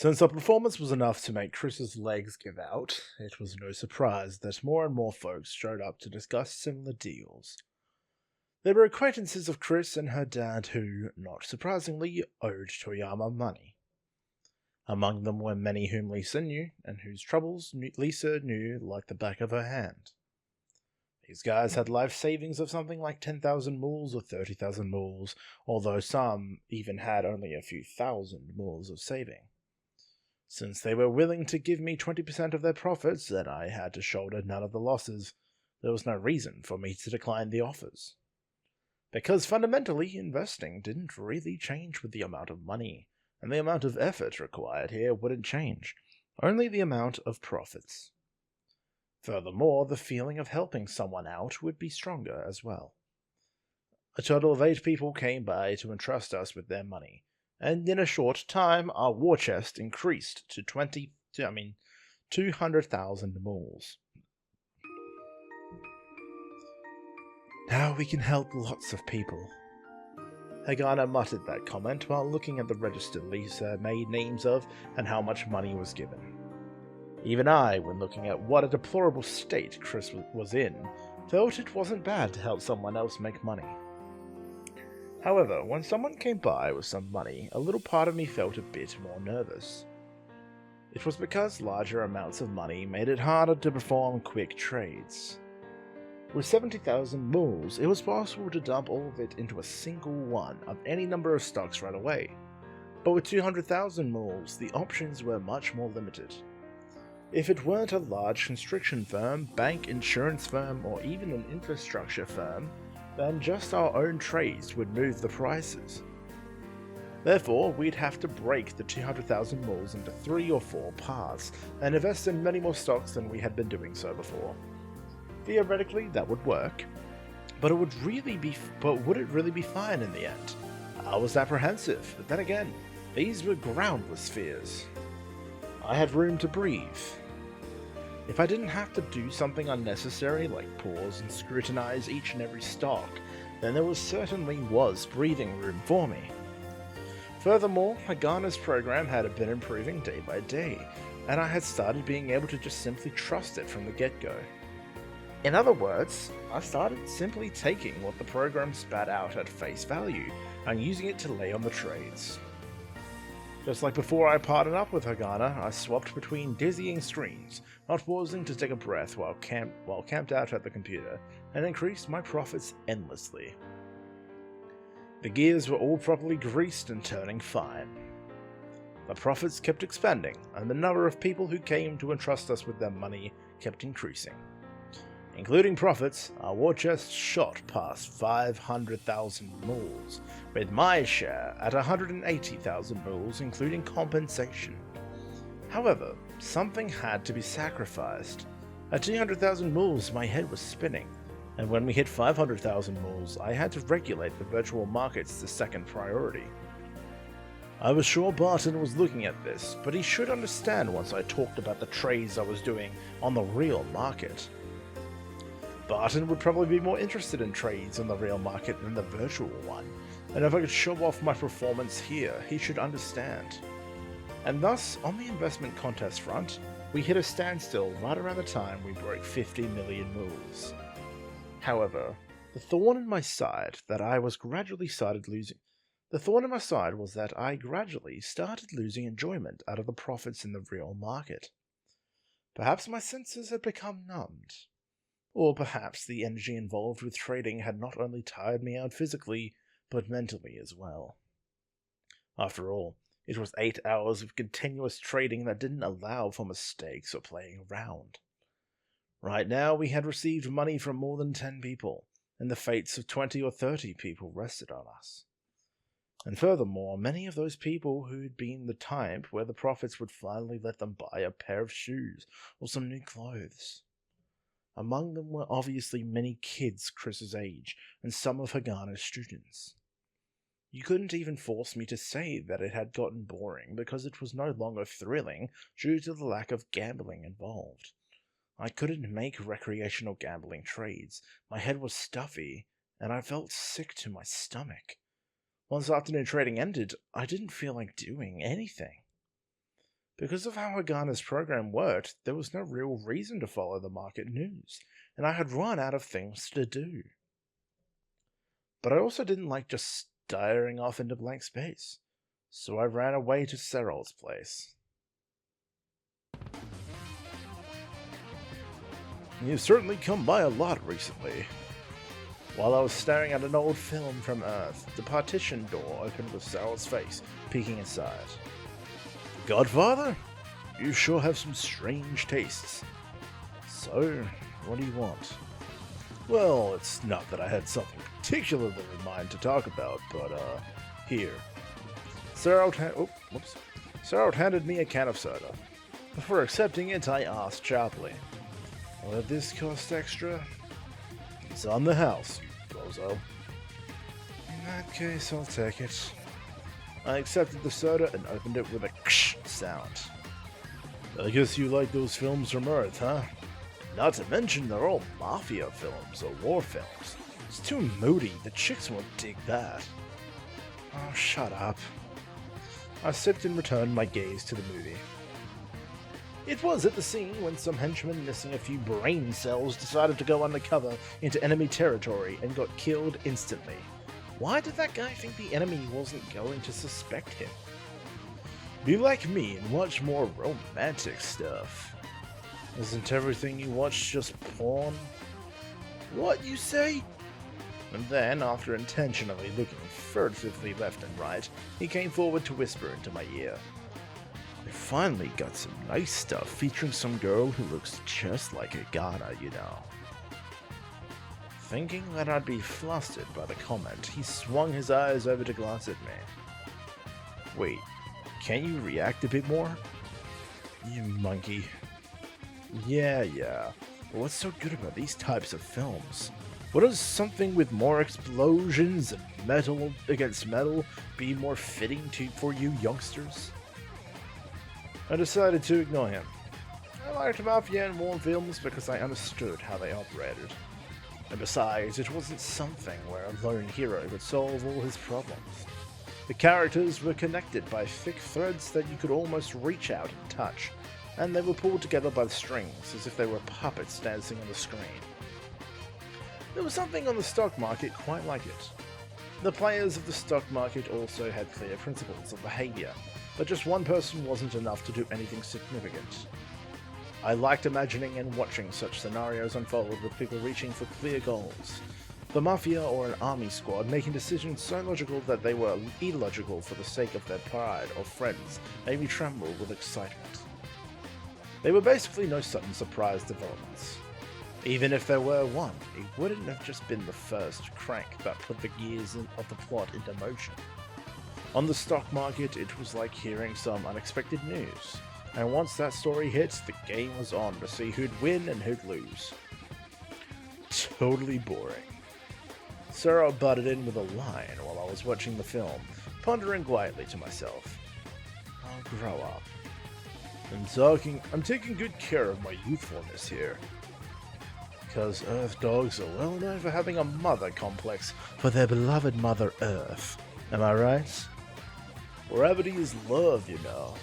Since our performance was enough to make Chris's legs give out, it was no surprise that more and more folks showed up to discuss similar deals. They were acquaintances of Chris and her dad who, not surprisingly, owed Toyama money. Among them were many whom Lisa knew, and whose troubles Lisa knew like the back of her hand. These guys had life savings of something like 10,000 moles or 30,000 moles, although some even had only a few thousand moles of saving. Since they were willing to give me 20% of their profits and I had to shoulder none of the losses, there was no reason for me to decline the offers. Because fundamentally, investing didn't really change with the amount of money, and the amount of effort required here wouldn't change, only the amount of profits. Furthermore, the feeling of helping someone out would be stronger as well. A total of 8 people came by to entrust us with their money, and in a short time our war chest increased to 200,000 moles. Now we can help lots of people. Hagana muttered that comment while looking at the register Lisa made names of and how much money was given. Even I, when looking at what a deplorable state Chris was in, felt it wasn't bad to help someone else make money. However, when someone came by with some money, a little part of me felt a bit more nervous. It was because larger amounts of money made it harder to perform quick trades. With 70,000 moles, it was possible to dump all of it into a single one of any number of stocks right away, but with 200,000 moles, the options were much more limited. If it weren't a large construction firm, bank, insurance firm, or even an infrastructure firm, then just our own trades would move the prices. Therefore, we'd have to break the 200,000 moles into 3 or 4 parts, and invest in many more stocks than we had been doing so before. Theoretically, that would work, but would it really be fine in the end? I was apprehensive, but then again, these were groundless fears. I had room to breathe. If I didn't have to do something unnecessary like pause and scrutinize each and every stock, then there certainly was breathing room for me. Furthermore, Hagana's program had been improving day by day, and I had started being able to just simply trust it from the get-go. In other words, I started simply taking what the program spat out at face value and using it to lay on the trades. Just like before I partnered up with Hagana, I swapped between dizzying screens, not pausing to take a breath while camped out at the computer, and increased my profits endlessly. The gears were all properly greased and turning fine. The profits kept expanding, and the number of people who came to entrust us with their money kept increasing. Including profits, our war chest shot past 500,000 moles, with my share at 180,000 moles including compensation. However, something had to be sacrificed. At 200,000 moles my head was spinning, and when we hit 500,000 moles I had to regulate the virtual markets to second priority. I was sure Barton was looking at this, but he should understand once I talked about the trades I was doing on the real market. Barton would probably be more interested in trades on the real market than the virtual one, and if I could show off my performance here, he should understand. And thus, on the investment contest front, we hit a standstill right around the time we broke 50 million moles. However, the thorn in my side was that I gradually started losing enjoyment out of the profits in the real market. Perhaps my senses had become numbed. Or perhaps the energy involved with trading had not only tired me out physically, but mentally as well. After all, it was 8 hours of continuous trading that didn't allow for mistakes or playing around. Right now, we had received money from more than 10 people, and the fates of 20 or 30 people rested on us. And furthermore, many of those people who'd been the type where the profits would finally let them buy a pair of shoes or some new clothes. Among them were obviously many kids Chris's age, and some of Hagana's students. You couldn't even force me to say that it had gotten boring because it was no longer thrilling due to the lack of gambling involved. I couldn't make recreational gambling trades, my head was stuffy, and I felt sick to my stomach. Once afternoon trading ended, I didn't feel like doing anything. Because of how Hagana's program worked, there was no real reason to follow the market news, and I had run out of things to do. But I also didn't like just staring off into blank space, so I ran away to Seral's place. You've certainly come by a lot recently. While I was staring at an old film from Earth, the partition door opened with Seral's face peeking inside. Godfather? You sure have some strange tastes. So, what do you want? Well, it's not that I had something particularly in mind to talk about, but, here. Serald handed me a can of soda. Before accepting it, I asked sharply, will this cost extra? It's on the house, you bozo. In that case, I'll take it. I accepted the soda and opened it with a ksh sound. I guess you like those films from Earth, huh? Not to mention they're all mafia films or war films. It's too moody, the chicks won't dig that. Oh, shut up. I sipped and returned my gaze to the movie. It was at the scene when some henchmen missing a few brain cells decided to go undercover into enemy territory and got killed instantly. Why did that guy think the enemy wasn't going to suspect him? Be like me and watch more romantic stuff. Isn't everything you watch just porn? What, you say? And then, after intentionally looking furtively left and right, he came forward to whisper into my ear. I finally got some nice stuff featuring some girl who looks just like Hagana, you know. Thinking that I'd be flustered by the comment, he swung his eyes over to glance at me. Wait, can't you react a bit more? You monkey. Yeah. But what's so good about these types of films? What does something with more explosions and metal against metal be more fitting for you youngsters? I decided to ignore him. I liked mafia and war films because I understood how they operated. And besides, it wasn't something where a lone hero could solve all his problems. The characters were connected by thick threads that you could almost reach out and touch, and they were pulled together by the strings as if they were puppets dancing on the screen. There was something on the stock market quite like it. The players of the stock market also had clear principles of behavior, but just one person wasn't enough to do anything significant. I liked imagining and watching such scenarios unfold with people reaching for clear goals. The Mafia or an army squad making decisions so logical that they were illogical for the sake of their pride or friends made me tremble with excitement. They were basically no sudden surprise developments. Even if there were one, it wouldn't have just been the first crank that put the gears of the plot into motion. On the stock market, it was like hearing some unexpected news, and once that story hit, the game was on to see who'd win and who'd lose. Totally boring. Sarah butted in with a line while I was watching the film, pondering quietly to myself. I'll grow up. I'm taking good care of my youthfulness here. Because Earth dogs are well known for having a mother complex for their beloved Mother Earth. Am I right? Gravity is love, you know.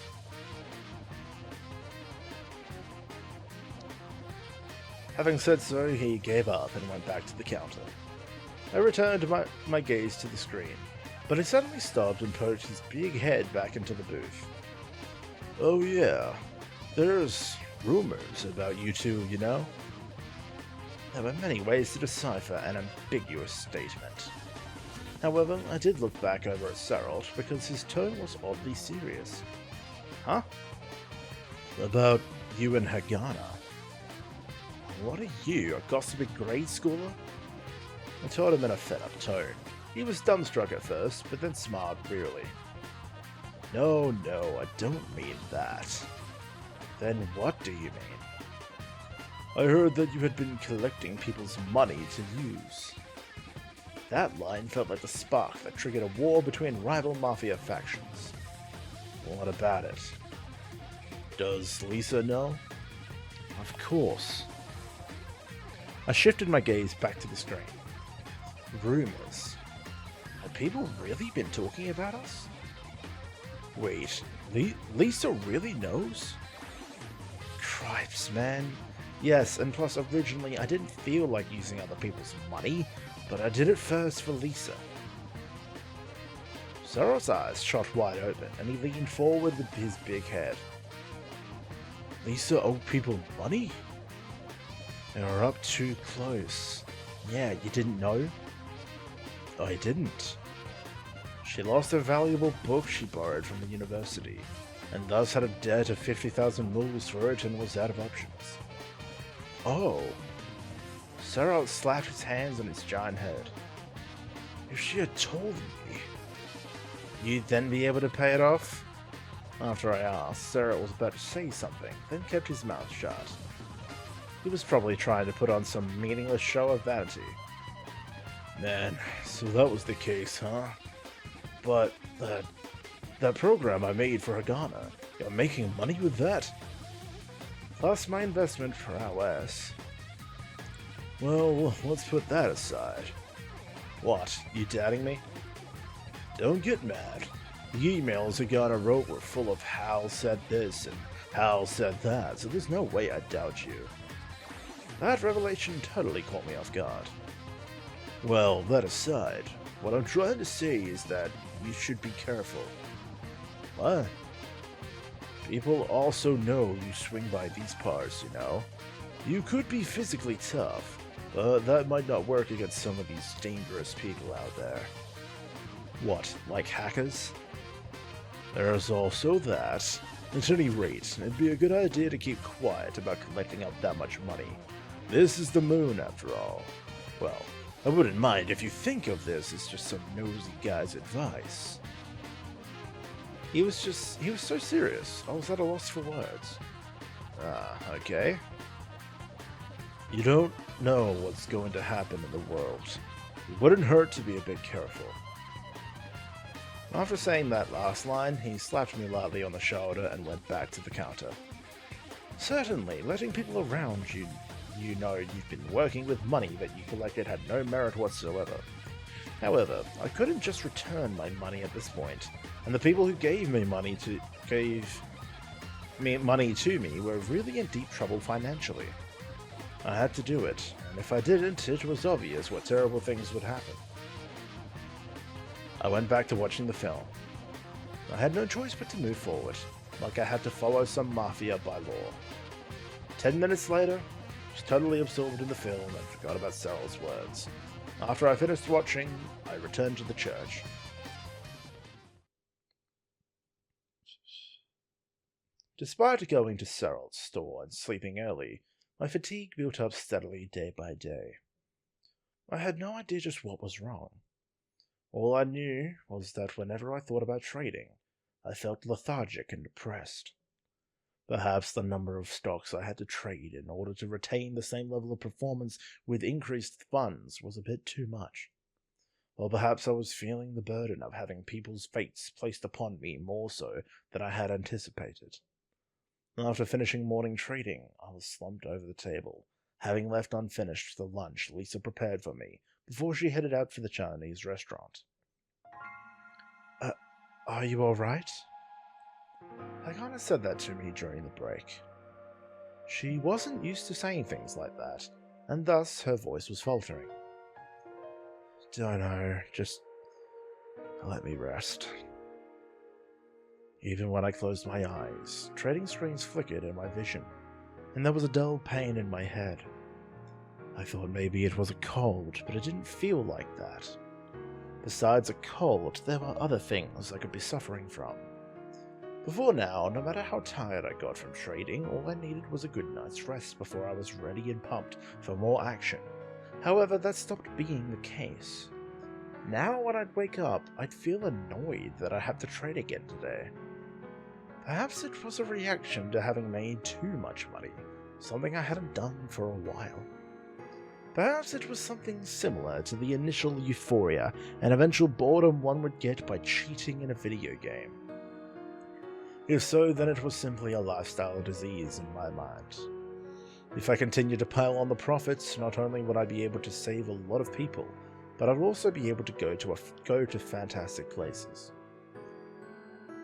Having said so, he gave up and went back to the counter. I returned my gaze to the screen, but he suddenly stopped and poked his big head back into the booth. Oh yeah, there's rumors about you two, you know? There were many ways to decipher an ambiguous statement. However, I did look back over at Serald because his tone was oddly serious. Huh? About you and Hagana. What are you, a gossiping grade schooler? I told him in a fed-up tone. He was dumbstruck at first, but then smiled wearily. No, I don't mean that. Then what do you mean? I heard that you had been collecting people's money to use. That line felt like the spark that triggered a war between rival mafia factions. What about it? Does Lisa know? Of course. I shifted my gaze back to the screen. Rumors. Had people really been talking about us? Wait, Lisa really knows? Cripes, man. Yes, and plus originally I didn't feel like using other people's money, but I did it first for Lisa. Zero's eyes shot wide open, and he leaned forward with his big head. Lisa owed people money? They were up too close. Yeah, you didn't know? I didn't. She lost a valuable book she borrowed from the university, and thus had a debt of 50,000 moves for it and was out of options. Oh. Zero slapped his hands on his giant head. If she had told me, you'd then be able to pay it off? After I asked, Zero was about to say something, then kept his mouth shut. He was probably trying to put on some meaningless show of vanity. Man, so that was the case, huh? But that program I made for Hagana, you're making money with that? Plus my investment for OS. Well, let's put that aside. What, you doubting me? Don't get mad. The emails Hagana wrote were full of Hal said this and Hal said that, so there's no way I'd doubt you. That revelation totally caught me off guard. Well, that aside, what I'm trying to say is that you should be careful. What? People also know you swing by these parts, you know? You could be physically tough, but that might not work against some of these dangerous people out there. What, like hackers? There's also that. At any rate, it'd be a good idea to keep quiet about collecting up that much money. This is the moon, after all. Well, I wouldn't mind if you think of this as just some nosy guy's advice. He was so serious, I was at a loss for words. Okay. You don't know what's going to happen in the world. It wouldn't hurt to be a bit careful. After saying that last line, he slapped me lightly on the shoulder and went back to the counter. Certainly, letting people around you know you've been working with money that you collected had no merit whatsoever. However, I couldn't just return my money at this point, and the people who gave money to me were really in deep trouble financially. I had to do it, and if I didn't, it was obvious what terrible things would happen. I went back to watching the film. I had no choice but to move forward, like I had to follow some mafia by law. 10 minutes later, I was totally absorbed in the film and forgot about Sarah's words. After I finished watching, I returned to the church. Despite going to Sarah's store and sleeping early, my fatigue built up steadily day by day. I had no idea just what was wrong. All I knew was that whenever I thought about trading, I felt lethargic and depressed. Perhaps the number of stocks I had to trade in order to retain the same level of performance with increased funds was a bit too much. Or perhaps I was feeling the burden of having people's fates placed upon me more so than I had anticipated. After finishing morning trading, I was slumped over the table, having left unfinished the lunch Lisa prepared for me before she headed out for the Chinese restaurant. Are you alright? Hagana said that to me during the break. She wasn't used to saying things like that, and thus her voice was faltering. Don't know, just let me rest. Even when I closed my eyes, trading screens flickered in my vision, and there was a dull pain in my head. I thought maybe it was a cold, but it didn't feel like that. Besides a cold, there were other things I could be suffering from. Before now, no matter how tired I got from trading, all I needed was a good night's rest before I was ready and pumped for more action. However, that stopped being the case. Now when I'd wake up, I'd feel annoyed that I had to trade again today. Perhaps it was a reaction to having made too much money, something I hadn't done for a while. Perhaps it was something similar to the initial euphoria and eventual boredom one would get by cheating in a video game. If so, then it was simply a lifestyle disease in my mind. If I continued to pile on the profits, not only would I be able to save a lot of people, but I'd also be able to go to fantastic places.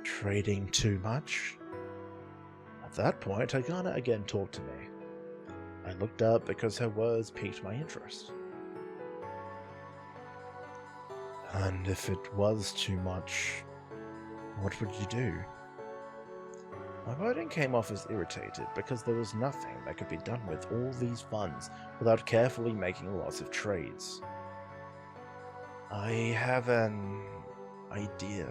Trading too much? At that point, Hagana again talked to me. I looked up because her words piqued my interest. And if it was too much, what would you do? My wording came off as irritated because there was nothing that could be done with all these funds without carefully making lots of trades. I have an idea.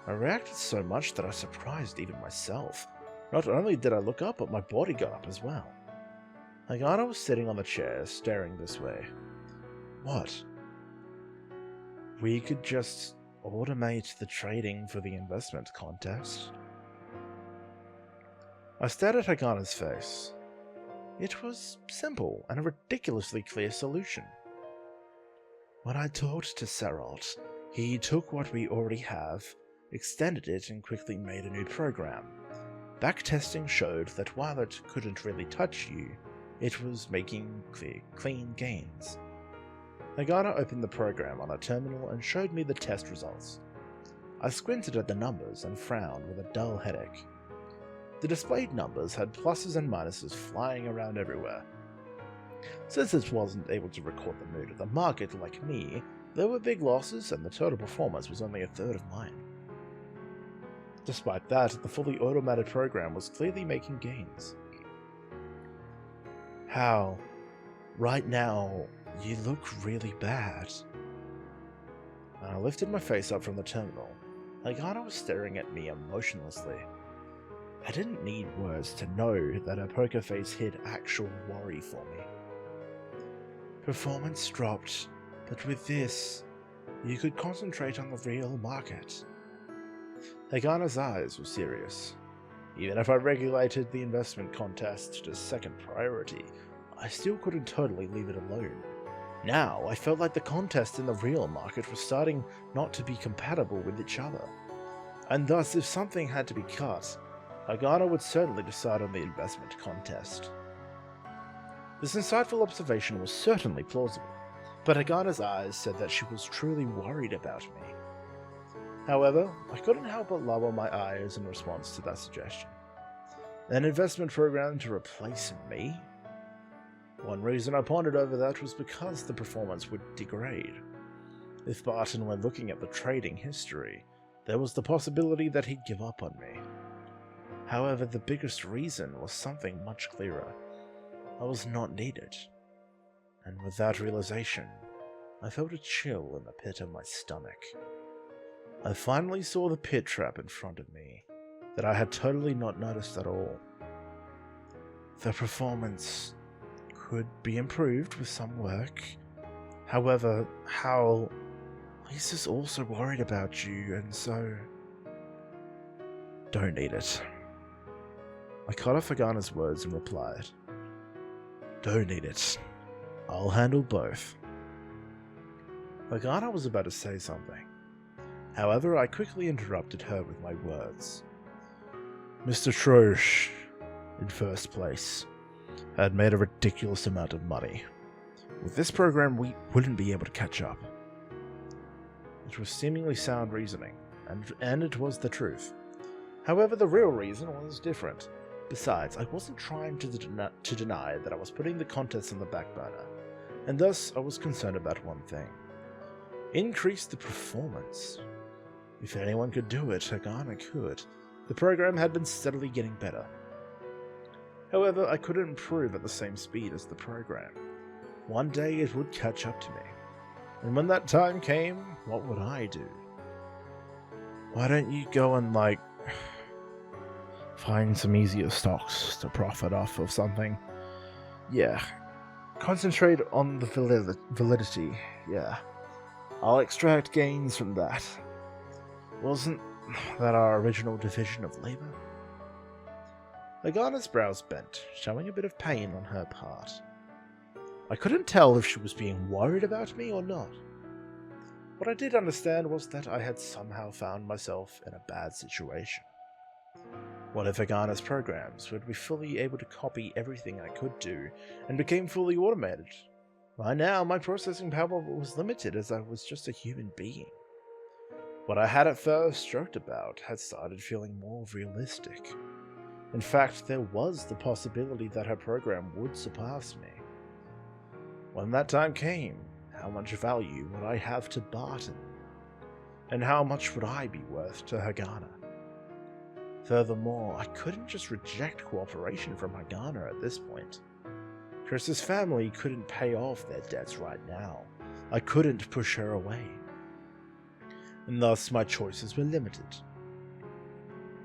I reacted so much that I surprised even myself. Not only did I look up, but my body got up as well. Hagana was sitting on the chair, staring this way. What? We could just automate the trading for the investment contest. I stared at Hagana's face. It was simple and a ridiculously clear solution. When I talked to Seralt, he took what we already have, extended it, and quickly made a new program. Backtesting showed that while it couldn't really touch you, it was making clean gains. Hagana opened the program on a terminal and showed me the test results. I squinted at the numbers and frowned with a dull headache. The displayed numbers had pluses and minuses flying around everywhere. Since it wasn't able to record the mood of the market like me, there were big losses and the total performance was only a third of mine. Despite that, the fully automated program was clearly making gains. How? Right now, you look really bad. When I lifted my face up from the terminal, Hagana was staring at me emotionlessly. I didn't need words to know that her poker face hid actual worry for me. Performance dropped, but with this, you could concentrate on the real market. Hagana's eyes were serious. Even if I regulated the investment contest to second priority, I still couldn't totally leave it alone. Now, I felt like the contest and the real market were starting not to be compatible with each other. And thus, if something had to be cut, Hagana would certainly decide on the investment contest. This insightful observation was certainly plausible, but Hagana's eyes said that she was truly worried about me. However, I couldn't help but lower my eyes in response to that suggestion. An investment program to replace me? One reason I pondered over that was because the performance would degrade. If Barton were looking at the trading history, there was the possibility that he'd give up on me. However, the biggest reason was something much clearer. I was not needed. And with that realization, I felt a chill in the pit of my stomach. I finally saw the pit trap in front of me that I had totally not noticed at all. The performance could be improved with some work. However, Hal, Lisa's also worried about you, and so... Don't need it. I cut off Hagana's words and replied, Don't need it. I'll handle both. Hagana was about to say something. However, I quickly interrupted her with my words. Mr. Troche, in first place, had made a ridiculous amount of money. With this program, we wouldn't be able to catch up. It was seemingly sound reasoning, and it was the truth. However, the real reason was different. Besides, I wasn't trying to deny that I was putting the contest on the back burner, and thus I was concerned about one thing. Increase the performance. If anyone could do it, Hagana could. The program had been steadily getting better. However, I couldn't improve at the same speed as the program. One day it would catch up to me. And when that time came, what would I do? Why don't you go and, find some easier stocks to profit off of something? Yeah. Concentrate on the validity, yeah. I'll extract gains from that. Wasn't that our original division of labor? Hagana's brows bent, showing a bit of pain on her part. I couldn't tell if she was being worried about me or not. What I did understand was that I had somehow found myself in a bad situation. What if Hagana's programs would be fully able to copy everything I could do and became fully automated? By now, my processing power was limited as I was just a human being. What I had at first joked about had started feeling more realistic. In fact, there was the possibility that her program would surpass me. When that time came, how much value would I have to Barton? And how much would I be worth to Hagana? Furthermore, I couldn't just reject cooperation from Hagana at this point. Chris's family couldn't pay off their debts right now. I couldn't push her away. And thus my choices were limited.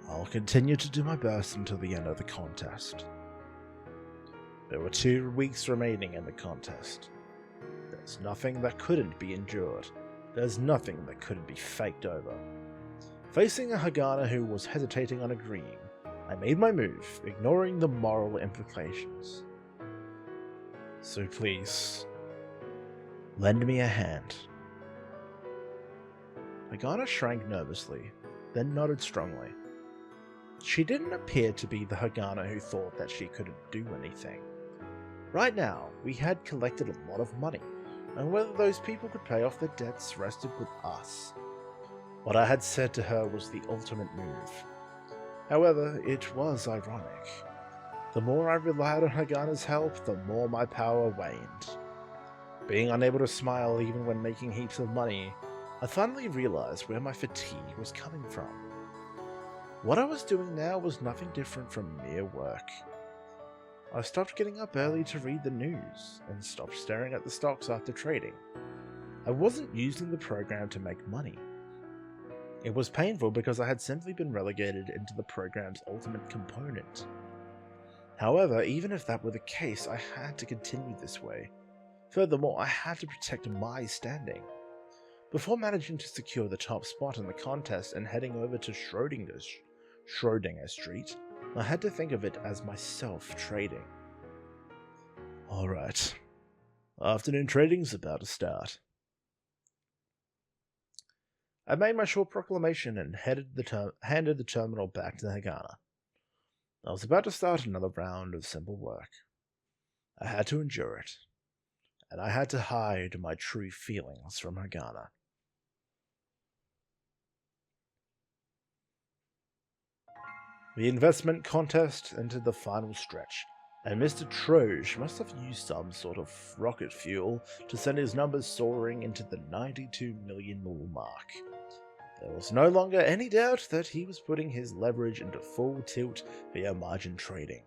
I'll continue to do my best until the end of the contest. There were 2 weeks remaining in the contest. There's nothing that couldn't be endured. There's nothing that couldn't be faked over. Facing a Hagana who was hesitating on agreeing, I made my move, ignoring the moral implications. So please, lend me a hand. Hagana shrank nervously, then nodded strongly. She didn't appear to be the Hagana who thought that she couldn't do anything. Right now, we had collected a lot of money, and whether those people could pay off their debts rested with us. What I had said to her was the ultimate move. However, it was ironic. The more I relied on Hagana's help, the more my power waned. Being unable to smile even when making heaps of money, I finally realized where my fatigue was coming from. What I was doing now was nothing different from mere work. I stopped getting up early to read the news, and stopped staring at the stocks after trading. I wasn't using the program to make money. It was painful because I had simply been relegated into the program's ultimate component. However, even if that were the case, I had to continue this way. Furthermore, I had to protect my standing. Before managing to secure the top spot in the contest and heading over to Schrödinger Street, I had to think of it as myself trading. Alright, afternoon trading's about to start. I made my short proclamation and handed the terminal back to Hagana. I was about to start another round of simple work. I had to endure it, and I had to hide my true feelings from Hagana. The investment contest entered the final stretch, and Mr. Troge must have used some sort of rocket fuel to send his numbers soaring into the 92 million mark. There was no longer any doubt that he was putting his leverage into full tilt via margin trading.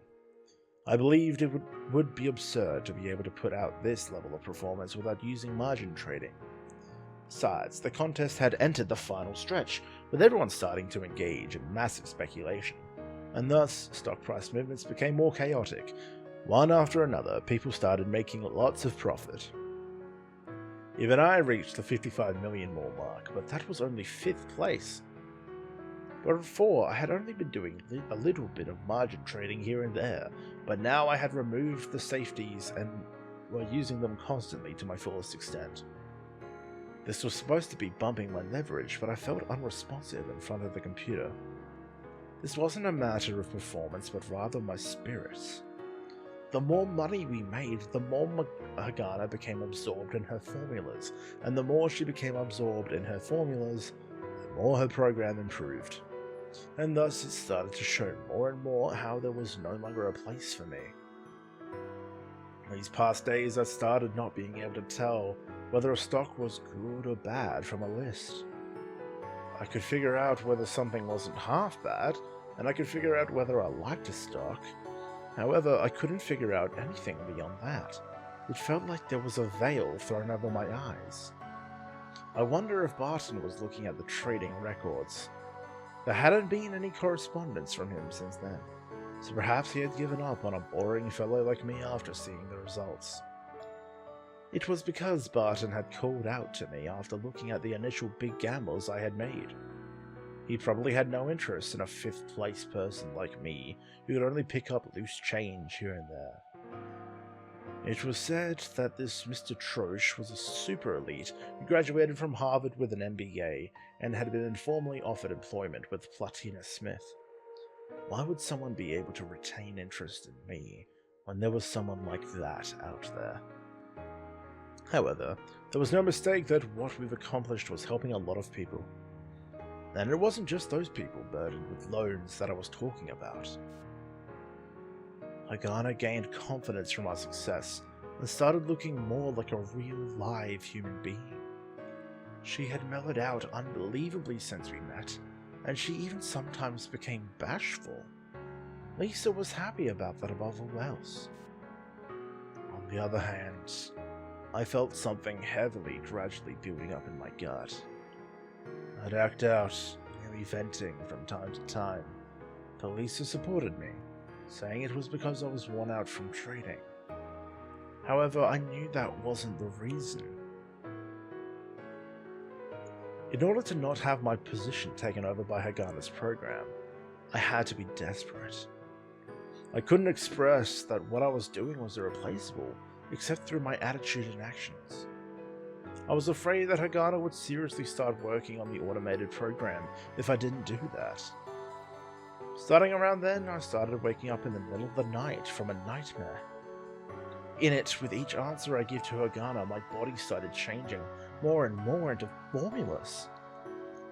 I believed it would be absurd to be able to put out this level of performance without using margin trading. Besides, the contest had entered the final stretch, with everyone starting to engage in massive speculation, and thus stock price movements became more chaotic. One after another, people started making lots of profit. Even I reached the 55 million mark, but that was only 5th place. But before, I had only been doing a little bit of margin trading here and there, but now I had removed the safeties and were using them constantly to my fullest extent. This was supposed to be bumping my leverage, but I felt unresponsive in front of the computer. This wasn't a matter of performance, but rather my spirits. The more money we made, the more Hagana became absorbed in her formulas, and the more she became absorbed in her formulas, the more her program improved. And thus it started to show more and more how there was no longer a place for me. These past days I started not being able to tell whether a stock was good or bad from a list. I could figure out whether something wasn't half bad, and I could figure out whether I liked a stock. However, I couldn't figure out anything beyond that. It felt like there was a veil thrown over my eyes. I wonder if Barton was looking at the trading records. There hadn't been any correspondence from him since then, so perhaps he had given up on a boring fellow like me after seeing the results. It was because Barton had called out to me after looking at the initial big gambles I had made. He probably had no interest in a 5th place person like me, who could only pick up loose change here and there. It was said that this Mr. Troche was a super elite who graduated from Harvard with an MBA and had been informally offered employment with Platina Smith. Why would someone be able to retain interest in me when there was someone like that out there? However, there was no mistake that what we've accomplished was helping a lot of people. And it wasn't just those people burdened with loans that I was talking about. Hagana gained confidence from our success and started looking more like a real live human being. She had mellowed out unbelievably since we met, and she even sometimes became bashful. Lisa was happy about that above all else. On the other hand, I felt something heavily gradually building up in my gut. I'd act out, nearly venting from time to time, but Lisa supported me, saying it was because I was worn out from trading. However, I knew that wasn't the reason. In order to not have my position taken over by Hagana's program, I had to be desperate. I couldn't express that what I was doing was irreplaceable, except through my attitude and actions. I was afraid that Hagana would seriously start working on the automated program if I didn't do that. Starting around then, I started waking up in the middle of the night from a nightmare. In it, with each answer I give to Hagana, my body started changing more and more into formulas.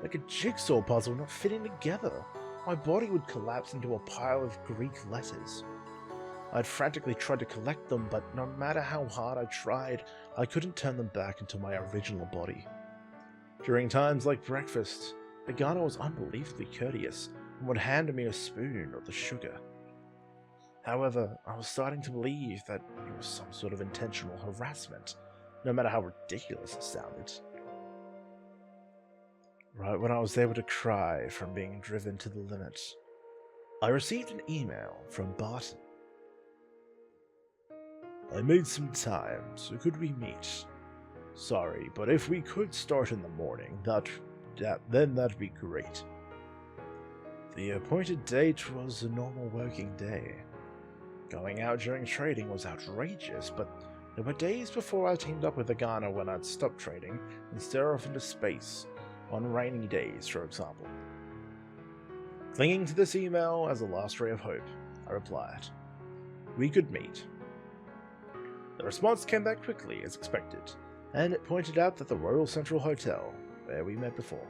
Like a jigsaw puzzle not fitting together, my body would collapse into a pile of Greek letters. I'd frantically tried to collect them, but no matter how hard I tried, I couldn't turn them back into my original body. During times like breakfast, Hagana was unbelievably courteous and would hand me a spoon or the sugar. However, I was starting to believe that it was some sort of intentional harassment, no matter how ridiculous it sounded. Right when I was able to cry from being driven to the limit, I received an email from Barton. I made some time, so could we meet? Sorry, but if we could start in the morning, that'd be great. The appointed date was a normal working day. Going out during trading was outrageous, but there were days before I teamed up with Hagana when I'd stop trading and stare off into space, on rainy days, for example. Clinging to this email as a last ray of hope, I replied, we could meet. The response came back quickly, as expected, and it pointed out that the Royal Central Hotel, where we met before.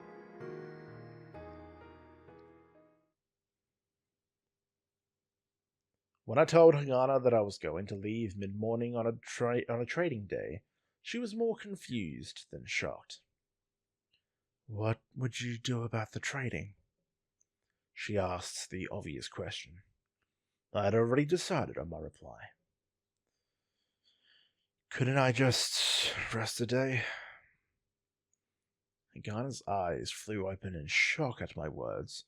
When I told Hagana that I was going to leave mid-morning on a trading day, she was more confused than shocked. What would you do about the trading? She asked the obvious question. I had already decided on my reply. Couldn't I just rest a day? Hagana's eyes flew open in shock at my words,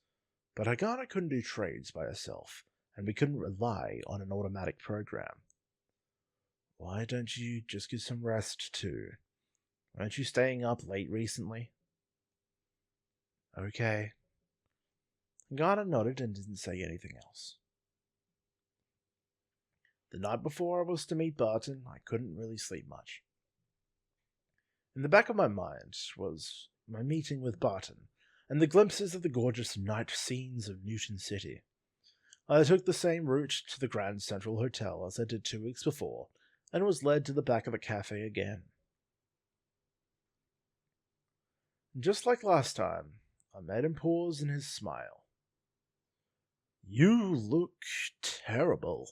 but Hagana couldn't do trades by herself, and we couldn't rely on an automatic program. Why don't you just get some rest too? Aren't you staying up late recently? Okay. Hagana nodded and didn't say anything else. The night before I was to meet Barton, I couldn't really sleep much. In the back of my mind was my meeting with Barton, and the glimpses of the gorgeous night scenes of Newton City. I took the same route to the Grand Central Hotel as I did 2 weeks before, and was led to the back of the cafe again. Just like last time, I made him pause in his smile. You look terrible.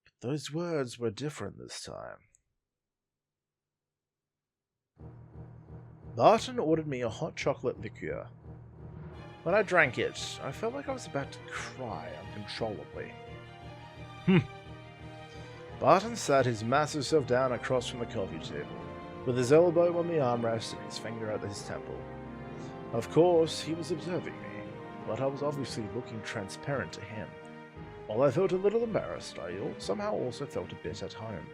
But those words were different this time. Barton ordered me a hot chocolate liqueur. When I drank it, I felt like I was about to cry uncontrollably. Barton sat his massive self down across from the coffee table, with his elbow on the armrest and his finger at his temple. Of course, he was observing me, but I was obviously looking transparent to him. While I felt a little embarrassed, I somehow also felt a bit at home.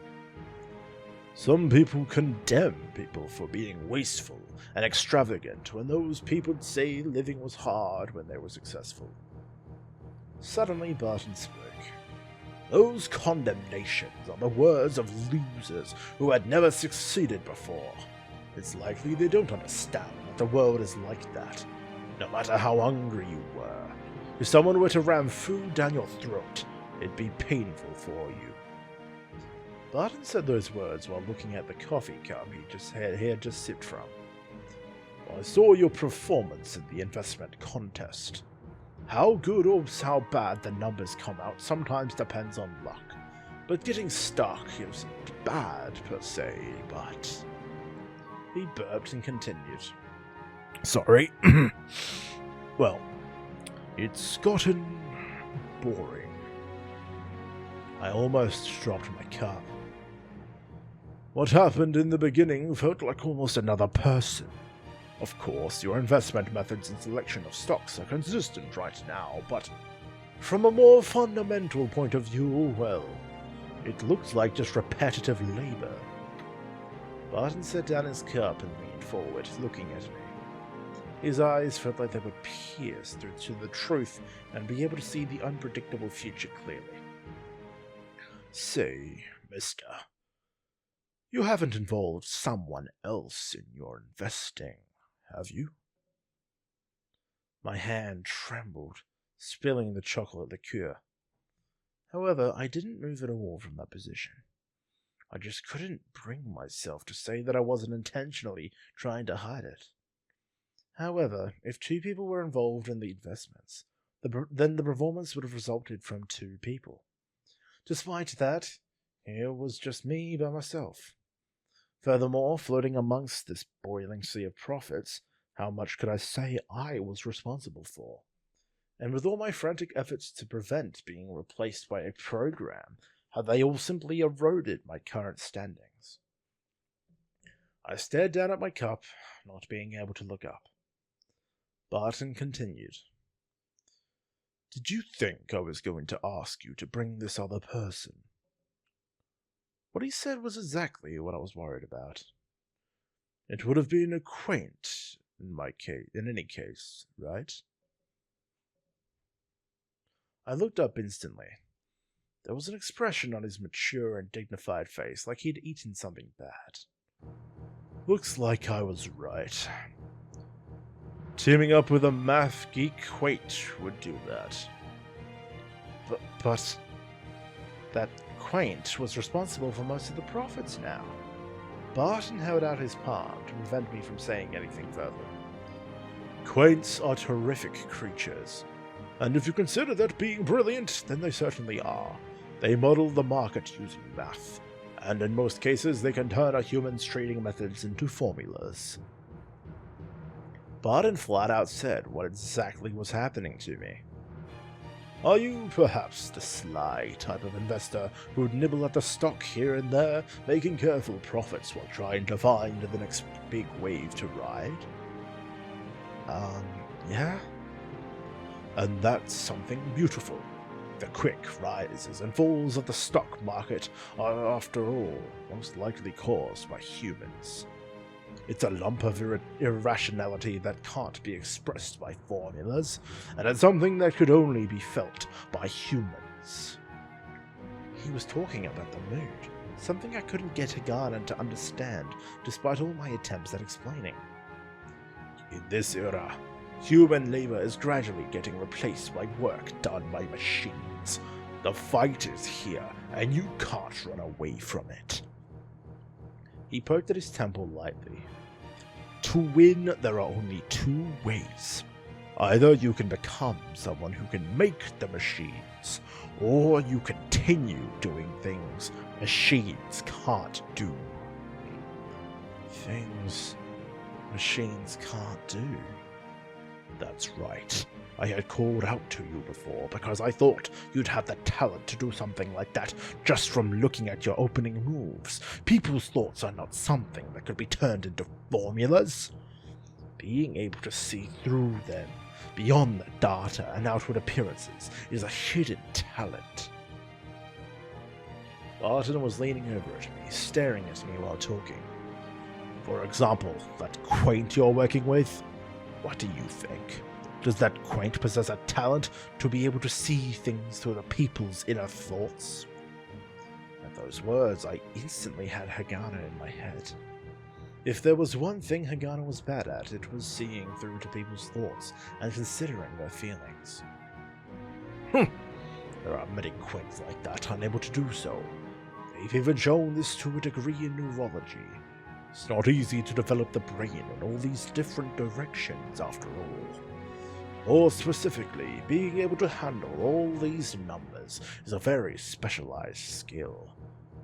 Some people condemn people for being wasteful and extravagant when those people say living was hard when they were successful. Suddenly Barton spoke. Those condemnations are the words of losers who had never succeeded before. It's likely they don't understand that the world is like that. No matter how hungry you were, if someone were to ram food down your throat, it'd be painful for you. Barton said those words while looking at the coffee cup he had just sipped from. I saw your performance in the investment contest. How good or how bad the numbers come out sometimes depends on luck, but getting stuck isn't bad per se, but... He burped and continued. Sorry. Well, it's gotten boring. I almost dropped my cup. What happened in the beginning felt like almost another person. Of course, your investment methods and selection of stocks are consistent right now, but from a more fundamental point of view, well, it looks like just repetitive labor. Barton set down his cup and leaned forward, looking at me. His eyes felt like they would pierce through to the truth and be able to see the unpredictable future clearly. Say, mister, you haven't involved someone else in your investing, have you? My hand trembled, spilling the chocolate liqueur. However, I didn't move at all from that position. I just couldn't bring myself to say that I wasn't intentionally trying to hide it. However, if two people were involved in the investments, then the performance would have resulted from two people. Despite that, here was just me by myself. Furthermore, floating amongst this boiling sea of profits, how much could I say I was responsible for? And with all my frantic efforts to prevent being replaced by a program, had they all simply eroded my current standings? I stared down at my cup, not being able to look up. Barton continued. Did you think I was going to ask you to bring this other person? What he said was exactly what I was worried about. It would have been a quaint in any case, right? I looked up instantly. There was an expression on his mature and dignified face, like he'd eaten something bad. Looks like I was right. Teaming up with a math geek quaint would do that. But that quaint was responsible for most of the profits now. Barton held out his palm to prevent me from saying anything further. Quaints are terrific creatures, and if you consider that being brilliant, then they certainly are. They model the market using math, and in most cases they can turn a human's trading methods into formulas. Barton flat out said what exactly was happening to me. Are you perhaps the sly type of investor who'd nibble at the stock here and there, making careful profits while trying to find the next big wave to ride? Yeah? And that's something beautiful. The quick rises and falls of the stock market are, after all, most likely caused by humans. It's a lump of irrationality that can't be expressed by formulas, and it's something that could only be felt by humans. He was talking about the mood, something I couldn't get Hagana to understand, despite all my attempts at explaining. In this era, human labor is gradually getting replaced by work done by machines. The fight is here, and you can't run away from it. He poked at his temple lightly. To win, there are only two ways. Either you can become someone who can make the machines, or you continue doing things machines can't do. Things machines can't do. That's right. I had called out to you before because I thought you'd have the talent to do something like that just from looking at your opening moves. People's thoughts are not something that could be turned into formulas. Being able to see through them, beyond the data and outward appearances, is a hidden talent. Barton was leaning over at me, staring at me while talking. For example, that quaint you're working with? What do you think? Does that quaint possess a talent to be able to see things through the people's inner thoughts? At those words, I instantly had Hagana in my head. If there was one thing Hagana was bad at, it was seeing through to people's thoughts and considering their feelings. There are many quaints like that unable to do so. They've even shown this to a degree in neurology. It's not easy to develop the brain in all these different directions after all. More specifically, being able to handle all these numbers is a very specialized skill.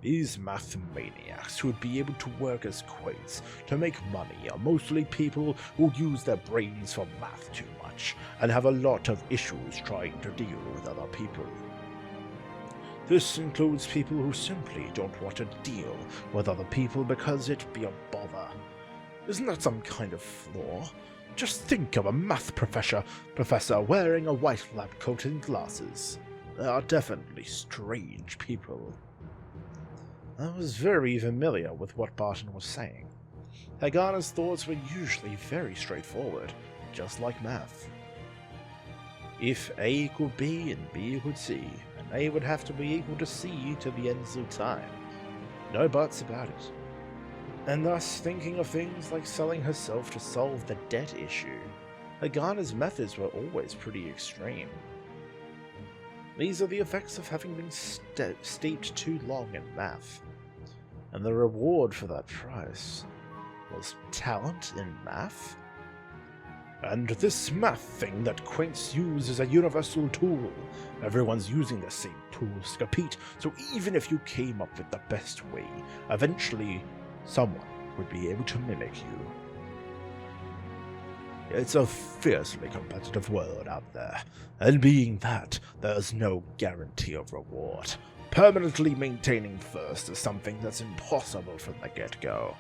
These mathmaniacs who would be able to work as quates to make money are mostly people who use their brains for math too much and have a lot of issues trying to deal with other people. This includes people who simply don't want to deal with other people because it'd be a bother. Isn't that some kind of flaw? Just think of a math professor wearing a white lab coat and glasses. They are definitely strange people. I was very familiar with what Barton was saying. Hagana's thoughts were usually very straightforward, just like math. If A equaled B and B equaled C, then A would have to be equal to C to the ends of time. No buts about it. And thus, thinking of things like selling herself to solve the debt issue, Hagana's methods were always pretty extreme. These are the effects of having been steeped too long in math. And the reward for that price was talent in math? And this math thing that quaints use is a universal tool. Everyone's using the same tools to compete, so even if you came up with the best way, eventually someone would be able to mimic you. It's a fiercely competitive world out there, and being that, there's no guarantee of reward. Permanently maintaining first is something that's impossible from the get-go.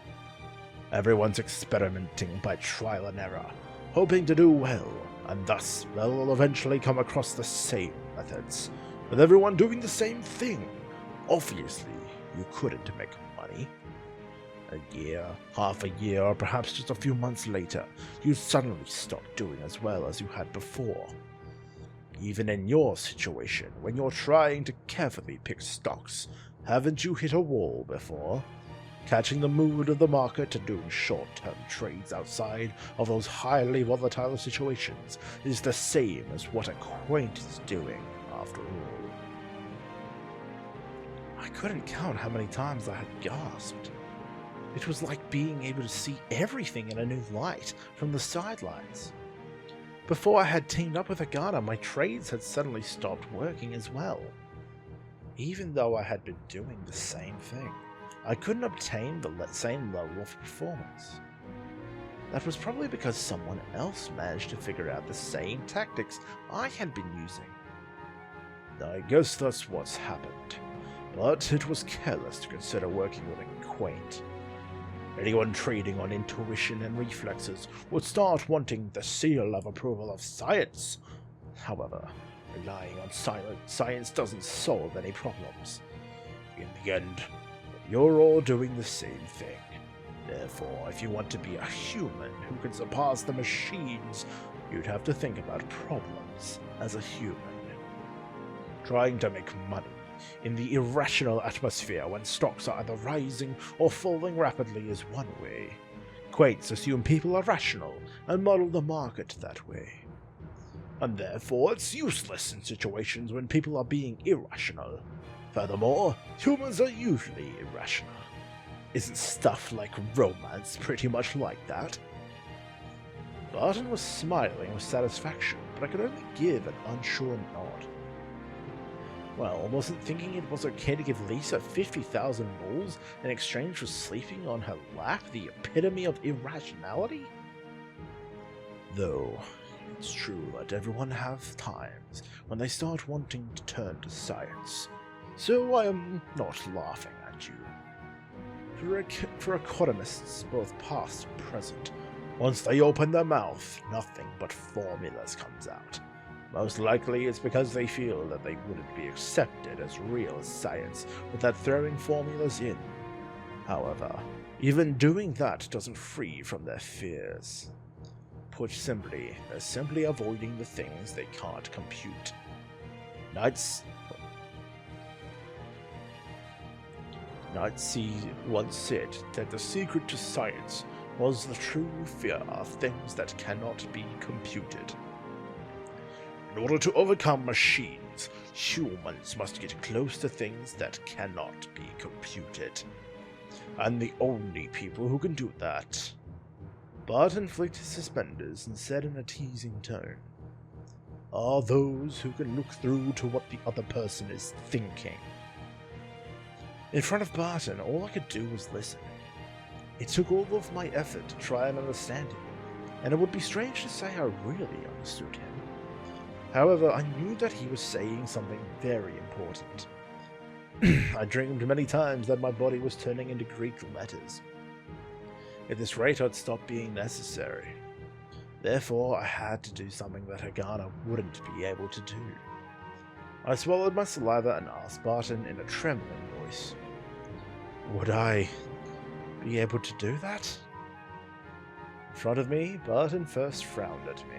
Everyone's experimenting by trial and error, hoping to do well, and thus they'll eventually come across the same methods, with everyone doing the same thing. Obviously, you couldn't make money. A year, half a year, or perhaps just a few months later, you suddenly stop doing as well as you had before. Even in your situation, when you're trying to carefully pick stocks, haven't you hit a wall before? Catching the mood of the market and doing short-term trades outside of those highly volatile situations is the same as what a quaint is doing, after all. I couldn't count how many times I had gasped. It was like being able to see everything in a new light from the sidelines. Before I had teamed up with Hagana, my trades had suddenly stopped working as well. Even though I had been doing the same thing, I couldn't obtain the same level of performance. That was probably because someone else managed to figure out the same tactics I had been using. I guess that's what's happened, but it was careless to consider working with a quaint. Anyone trading on intuition and reflexes would start wanting the seal of approval of science. However, relying on science doesn't solve any problems. In the end, you're all doing the same thing. Therefore, if you want to be a human who can surpass the machines, you'd have to think about problems as a human. Trying to make money in the irrational atmosphere when stocks are either rising or falling rapidly is one way. Quates assume people are rational and model the market that way. And therefore it's useless in situations when people are being irrational. Furthermore, humans are usually irrational. Isn't stuff like romance pretty much like that? Barton was smiling with satisfaction, but I could only give an unsure nod. Well, wasn't thinking it was okay to give Lisa 50,000 rolls in exchange for sleeping on her lap the epitome of irrationality? Though, it's true that everyone have times when they start wanting to turn to science, so I am not laughing at you. For economists, both past and present, once they open their mouth, nothing but formulas comes out. Most likely it's because they feel that they wouldn't be accepted as real science without throwing formulas in. However, even doing that doesn't free from their fears. Put simply, they're simply avoiding the things they can't compute. Nietzsche once said that the secret to science was the true fear of things that cannot be computed. In order to overcome machines, humans must get close to things that cannot be computed. and the only people who can do that. Barton flicked his suspenders and said in a teasing tone, are those who can look through to what the other person is thinking. In front of Barton, all I could do was listen. It took all of my effort to try and understand him, and it would be strange to say I really understood him. However, I knew that he was saying something very important. I dreamed many times that my body was turning into Greek letters. At this rate, I'd stop being necessary. Therefore, I had to do something that Hagana wouldn't be able to do. I swallowed my saliva and asked Barton in a trembling voice, would I be able to do that? In front of me, Barton first frowned at me.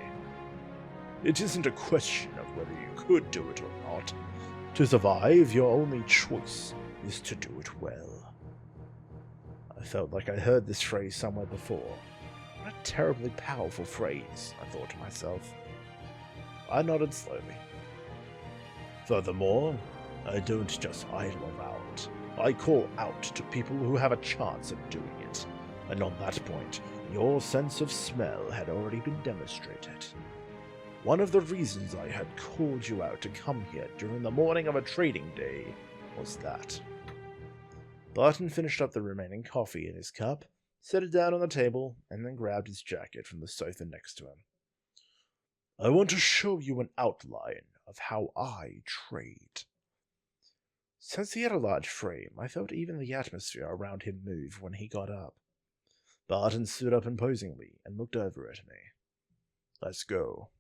It isn't a question of whether you could do it or not. To survive, your only choice is to do it well. I felt like I heard this phrase somewhere before. What a terribly powerful phrase, I thought to myself. I nodded slowly. Furthermore, I don't just idle around. I call out to people who have a chance of doing it, and on that point, your sense of smell had already been demonstrated. One of the reasons I had called you out to come here during the morning of a trading day was that. Barton finished up the remaining coffee in his cup, set it down on the table, and then grabbed his jacket from the sofa next to him. I want to show you an outline of how I trade. Since he had a large frame, I felt even the atmosphere around him move when he got up. Barton stood up imposingly and looked over at me. Let's go.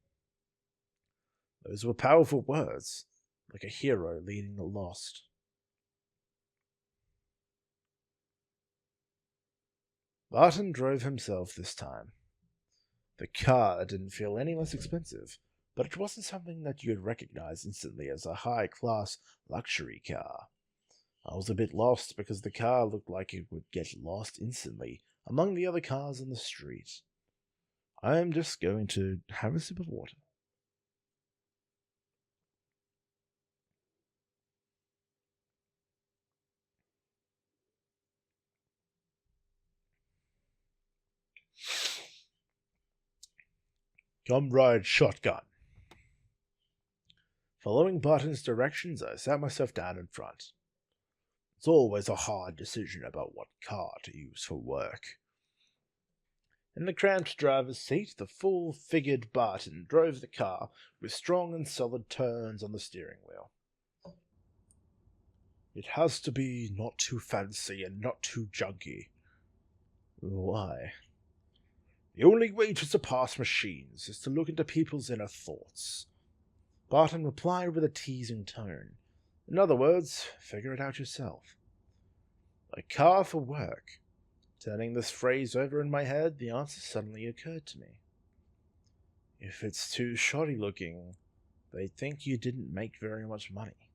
Those were powerful words, like a hero leading the lost. Barton drove himself this time. The car didn't feel any less expensive, but it wasn't something that you'd recognize instantly as a high-class luxury car. I was a bit lost because the car looked like it would get lost instantly among the other cars on the street. I am just going to have a sip of water. Come ride shotgun. Following Barton's directions, I sat myself down in front. It's always a hard decision about what car to use for work. In the cramped driver's seat, the full-figured Barton drove the car with strong and solid turns on the steering wheel. It has to be not too fancy and not too junky. Why? The only way to surpass machines is to look into people's inner thoughts. Barton replied with a teasing tone. In other words, figure it out yourself. A car for work. Turning this phrase over in my head, the answer suddenly occurred to me. If it's too shoddy looking, they'd think you didn't make very much money.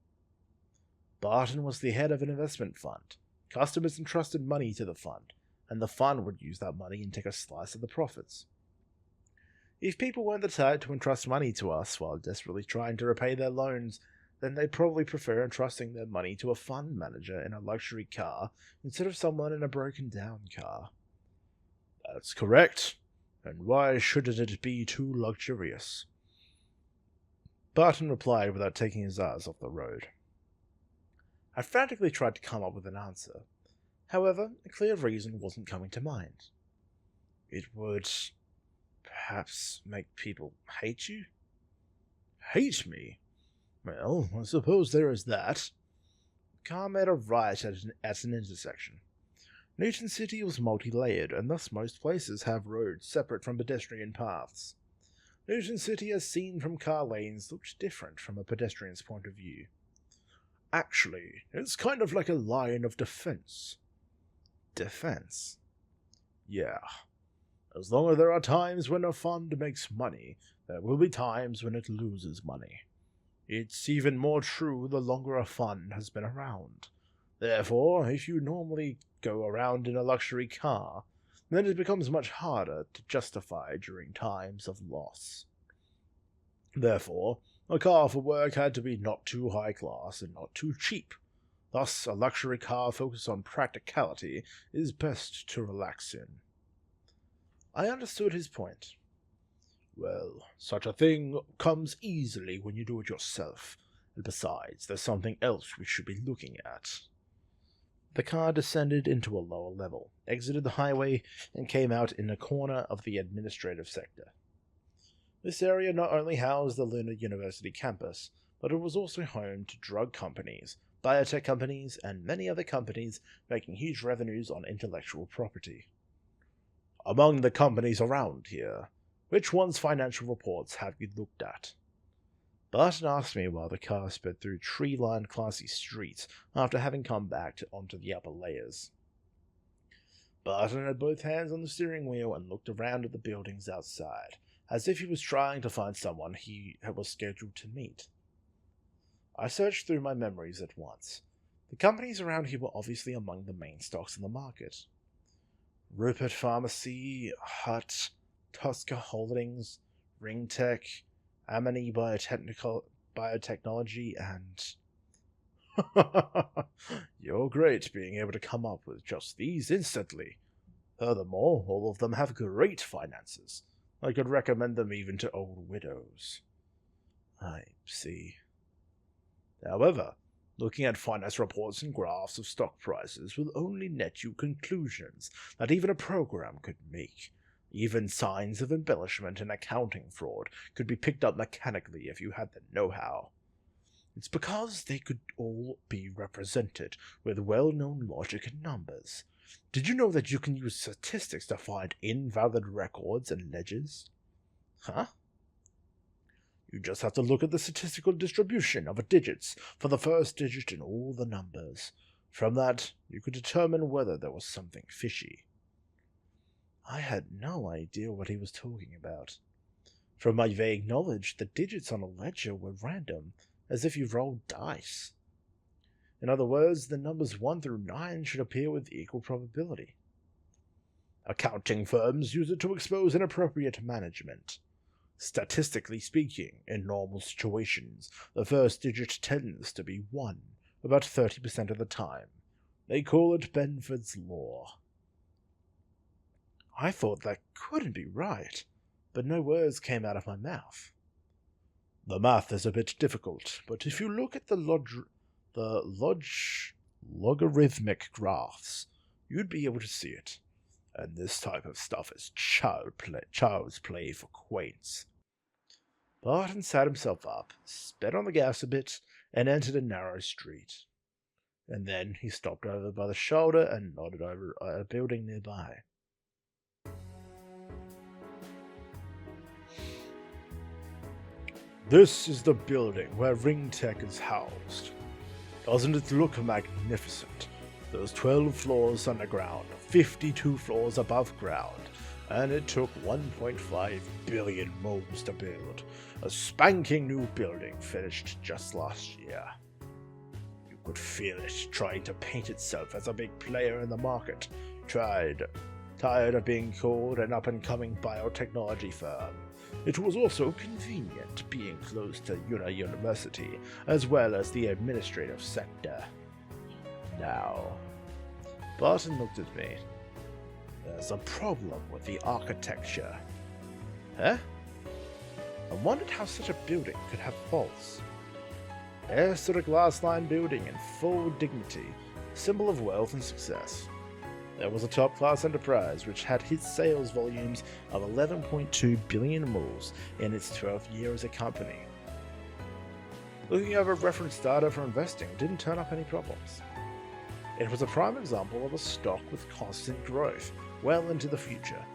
Barton was the head of an investment fund. Customers entrusted money to the fund, and the fund would use that money and take a slice of the profits. If people weren't the type to entrust money to us while desperately trying to repay their loans, then they'd probably prefer entrusting their money to a fund manager in a luxury car instead of someone in a broken-down car. That's correct. And why shouldn't it be too luxurious? Barton replied without taking his eyes off the road. I frantically tried to come up with an answer. However, a clear reason wasn't coming to mind. It would perhaps make people hate you? Hate me? Well, I suppose there is that. The car made a right at an intersection. Newton City was multi-layered, and thus most places have roads separate from pedestrian paths. Newton City, as seen from car lanes, looked different from a pedestrian's point of view. Actually, it's kind of like a line of defense. Defense? Yeah. As long as there are times when a fund makes money, there will be times when it loses money. It's even more true the longer a fund has been around. Therefore, if you normally go around in a luxury car, then it becomes much harder to justify during times of loss. Therefore, a car for work had to be not too high class and not too cheap. Thus, a luxury car focused on practicality is best to relax in. I understood his point. Well, such a thing comes easily when you do it yourself, and besides, there's something else we should be looking at. The car descended into a lower level, exited the highway, and came out in a corner of the administrative sector. This area not only housed the Lunar University campus, but it was also home to drug companies, biotech companies, and many other companies making huge revenues on intellectual property. Among the companies around here, which one's financial reports have you looked at? Barton asked me while the car sped through tree-lined classy streets after having come back onto the upper layers. Barton had both hands on the steering wheel and looked around at the buildings outside, as if he was trying to find someone he was scheduled to meet. I searched through my memories at once. The companies around here were obviously among the main stocks in the market. Rupert Pharmacy, Hut, Tosca Holdings, Ringtech, Amani Biotechnology, and... You're great being able to come up with just these instantly. Furthermore, all of them have great finances. I could recommend them even to old widows. I see. However, looking at finance reports and graphs of stock prices will only net you conclusions that even a program could make. Even signs of embellishment and accounting fraud could be picked up mechanically if you had the know-how. It's because they could all be represented with well-known logic and numbers. Did you know that you can use statistics to find invalid records and ledgers? Huh? You just have to look at the statistical distribution of digits for the first digit in all the numbers. From that, you could determine whether there was something fishy. I had no idea what he was talking about. From my vague knowledge, the digits on a ledger were random, as if you rolled dice. In other words, the numbers 1 through 9 should appear with equal probability. Accounting firms use it to expose inappropriate management. Statistically speaking, in normal situations, the first digit tends to be 1, about 30% of the time. They call it Benford's Law. I thought that couldn't be right, but no words came out of my mouth. The math is a bit difficult, but if you look at the logarithmic graphs, you'd be able to see it. And this type of stuff is child's play for quaints. Barton sat himself up, sped on the gas a bit, and entered a narrow street. And then he stopped over by the shoulder and nodded over at a building nearby. This is the building where Ringtech is housed. Doesn't it look magnificent? There's 12 floors underground, 52 floors above ground, and it took 1.5 billion moles to build. A spanking new building finished just last year. You could feel it trying to paint itself as a big player in the market. Tired of being called an up-and-coming biotechnology firm. It was also convenient being close to Una University, as well as the administrative sector. Now, Barton looked at me. There's a problem with the architecture. Huh? I wondered how such a building could have faults. There stood a glass-lined building in full dignity, symbol of wealth and success. There was a top-class enterprise which had hit sales volumes of 11.2 billion moles in its 12th year as a company. Looking over reference data for investing didn't turn up any problems. It was a prime example of a stock with constant growth, well into the future.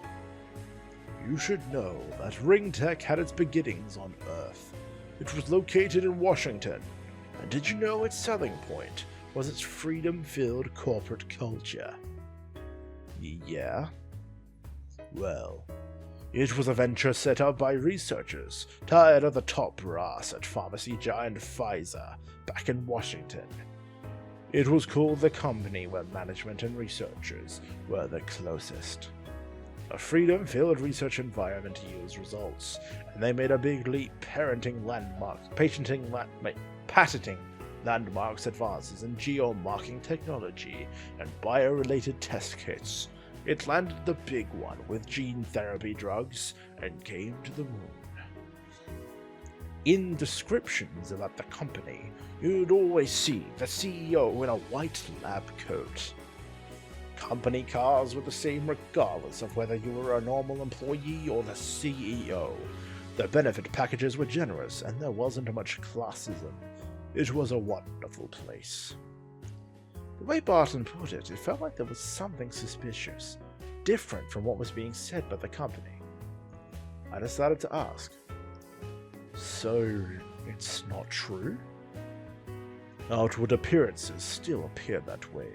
You should know that Ringtech had its beginnings on Earth. It was located in Washington, and did you know its selling point was its freedom-filled corporate culture? Yeah? Well, it was a venture set up by researchers tired of the top brass at pharmacy giant Pfizer back in Washington. It was called the company where management and researchers were the closest. A freedom-filled research environment yields results, and they made a big leap patenting landmarks advances in geo-marking technology and bio-related test kits. It landed the big one with gene therapy drugs and came to the moon. In descriptions about the company, you'd always see the CEO in a white lab coat. Company cars were the same regardless of whether you were a normal employee or the CEO. The benefit packages were generous and there wasn't much classism. It was a wonderful place. The way Barton put it, it felt like there was something suspicious, different from what was being said by the company. I decided to ask, "So, it's not true?" Outward appearances still appear that way,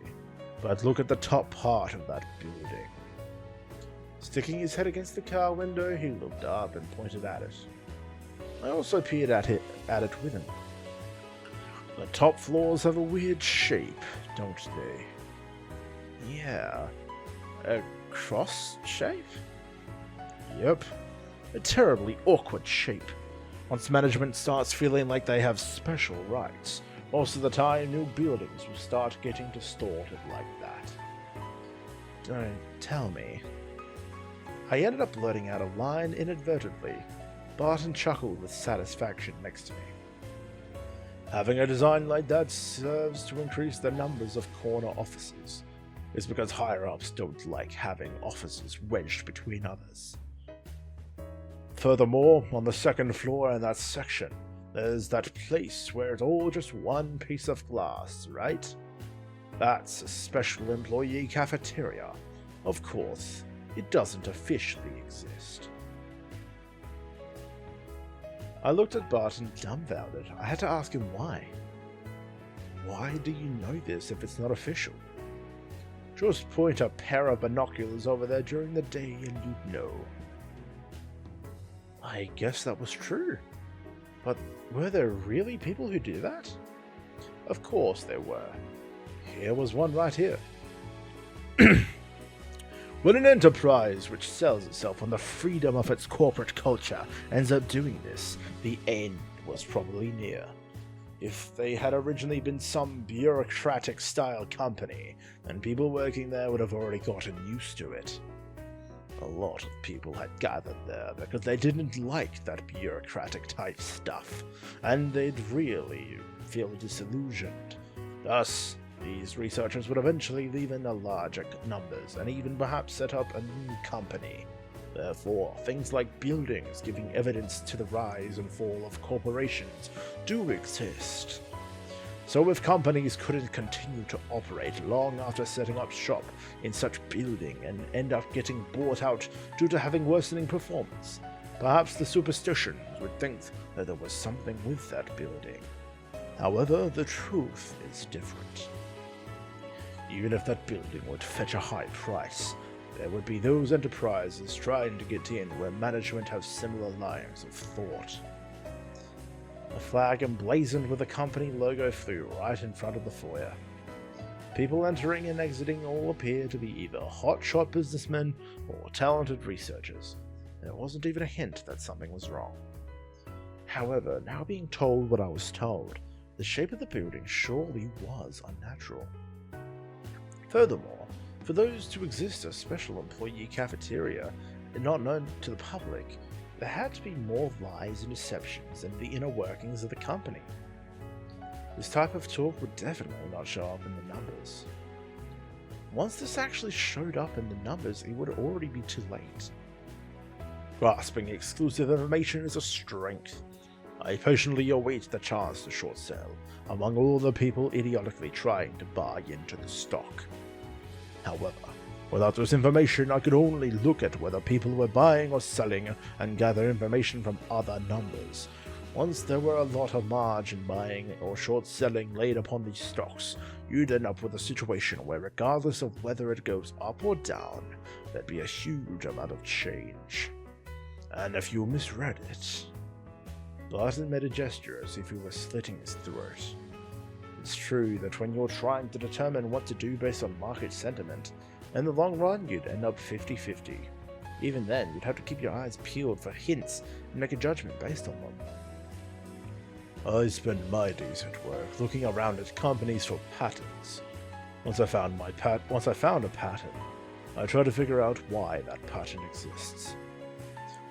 but look at the top part of that building. Sticking his head against the car window, he looked up and pointed at it. I also peered at it with him. The top floors have a weird shape, don't they? Yeah. A cross shape? Yep. A terribly awkward shape. Once management starts feeling like they have special rights, most of the time new buildings will start getting distorted like that. Don't tell me. I ended up blurting out a line inadvertently. Barton chuckled with satisfaction next to me. Having a design like that serves to increase the numbers of corner offices. It's because higher-ups don't like having offices wedged between others. Furthermore, on the second floor in that section, there's that place where it's all just one piece of glass, right? That's a special employee cafeteria. Of course, it doesn't officially exist. I looked at Barton dumbfounded. I had to ask him why. Why do you know this if it's not official? Just point a pair of binoculars over there during the day and you'd know. I guess that was true. But were there really people who do that? Of course there were. Here was one right here. When an enterprise which sells itself on the freedom of its corporate culture ends up doing this, the end was probably near. If they had originally been some bureaucratic-style company, then people working there would have already gotten used to it. A lot of people had gathered there because they didn't like that bureaucratic-type stuff, and they'd really feel disillusioned. Thus, these researchers would eventually leave in larger numbers and even perhaps set up a new company. Therefore, things like buildings giving evidence to the rise and fall of corporations do exist. So if companies couldn't continue to operate long after setting up shop in such building and end up getting bought out due to having worsening performance, perhaps the superstitions would think that there was something with that building. However, the truth is different. Even if that building would fetch a high price, there would be those enterprises trying to get in where management have similar lines of thought. A flag emblazoned with the company logo flew right in front of the foyer. People entering and exiting all appear to be either hotshot businessmen or talented researchers. There wasn't even a hint that something was wrong. However, now being told what I was told, the shape of the building surely was unnatural. Furthermore, for those to exist as special employee cafeteria and not known to the public, there had to be more lies and deceptions in the inner workings of the company. This type of talk would definitely not show up in the numbers. Once this actually showed up in the numbers, it would already be too late. Grasping exclusive information is a strength. I patiently await the chance to short sell, among all the people idiotically trying to buy into the stock. However, without this information, I could only look at whether people were buying or selling and gather information from other numbers. Once there were a lot of margin buying or short selling laid upon these stocks, you'd end up with a situation where regardless of whether it goes up or down, there'd be a huge amount of change. And if you misread it... Barton made a gesture as if he were slitting his throat. It's true that when you're trying to determine what to do based on market sentiment, in the long run you'd end up 50-50. Even then, you'd have to keep your eyes peeled for hints and make a judgment based on them. I spend my days at work looking around at companies for patterns. Once I found a pattern, I try to figure out why that pattern exists.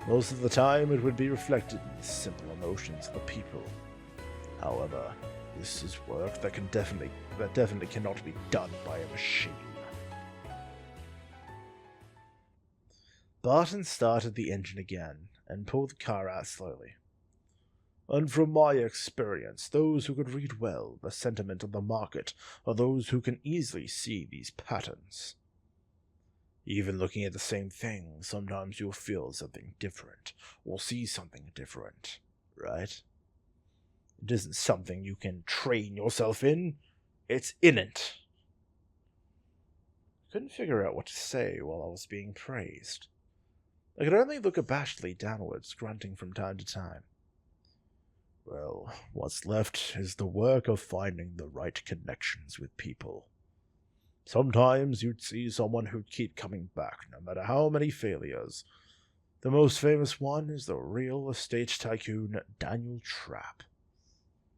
Most of the time, it would be reflected in the simple emotions of the people. However, this is work that definitely cannot be done by a machine. Barton started the engine again and pulled the car out slowly. And from my experience, those who can read well the sentiment of the market are those who can easily see these patterns. Even looking at the same thing, sometimes you'll feel something different, or see something different, right? It isn't something you can train yourself in, it's innate. I couldn't figure out what to say while I was being praised. I could only look abashedly downwards, grunting from time to time. Well, what's left is the work of finding the right connections with people. Sometimes you'd see someone who'd keep coming back, no matter how many failures. The most famous one is the real estate tycoon Daniel Trapp.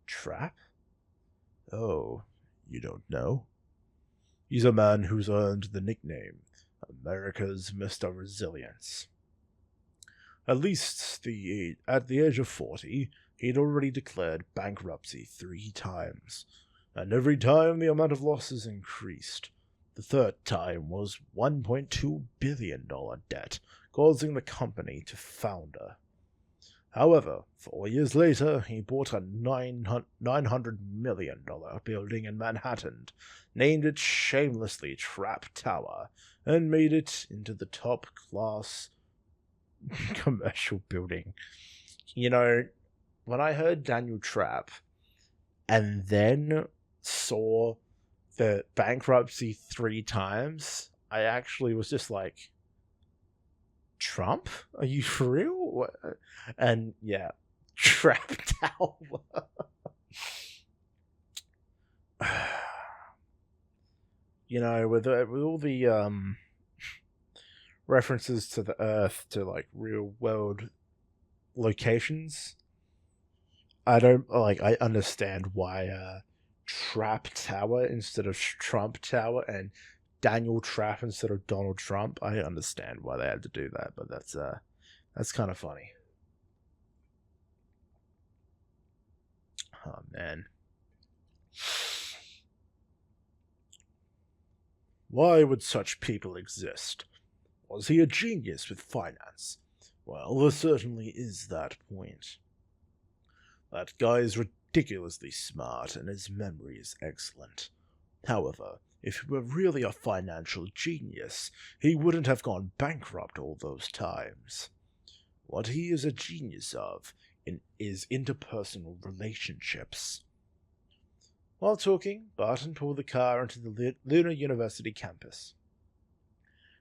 Trapp? Oh, you don't know? He's a man who's earned the nickname America's Mr. Resilience. At the age of 40, he'd already declared bankruptcy 3 times, and every time the amount of losses increased. The third time was $1.2 billion debt, causing the company to founder. However, 4 years later, he bought a $900 million building in Manhattan, named it shamelessly Trapp Tower, and made it into the top-class commercial building. You know, when I heard Daniel Trapp, and then saw the bankruptcy 3 times, I actually was just like, Trump? Are you for real? What? And yeah, Trapp Tower. You know, with all the references to the Earth, to like real world locations, I understand why Trapp Tower instead of Trump Tower and Daniel Trapp instead of Donald Trump. I understand why they had to do that, but that's kind of funny. Oh man. Why would such people exist? Was he a genius with finance? Well, there certainly is that point. That guy is ridiculously smart, and his memory is excellent. However, if he were really a financial genius, he wouldn't have gone bankrupt all those times. What he is a genius of is interpersonal relationships. While talking, Barton pulled the car into the Lunar University campus.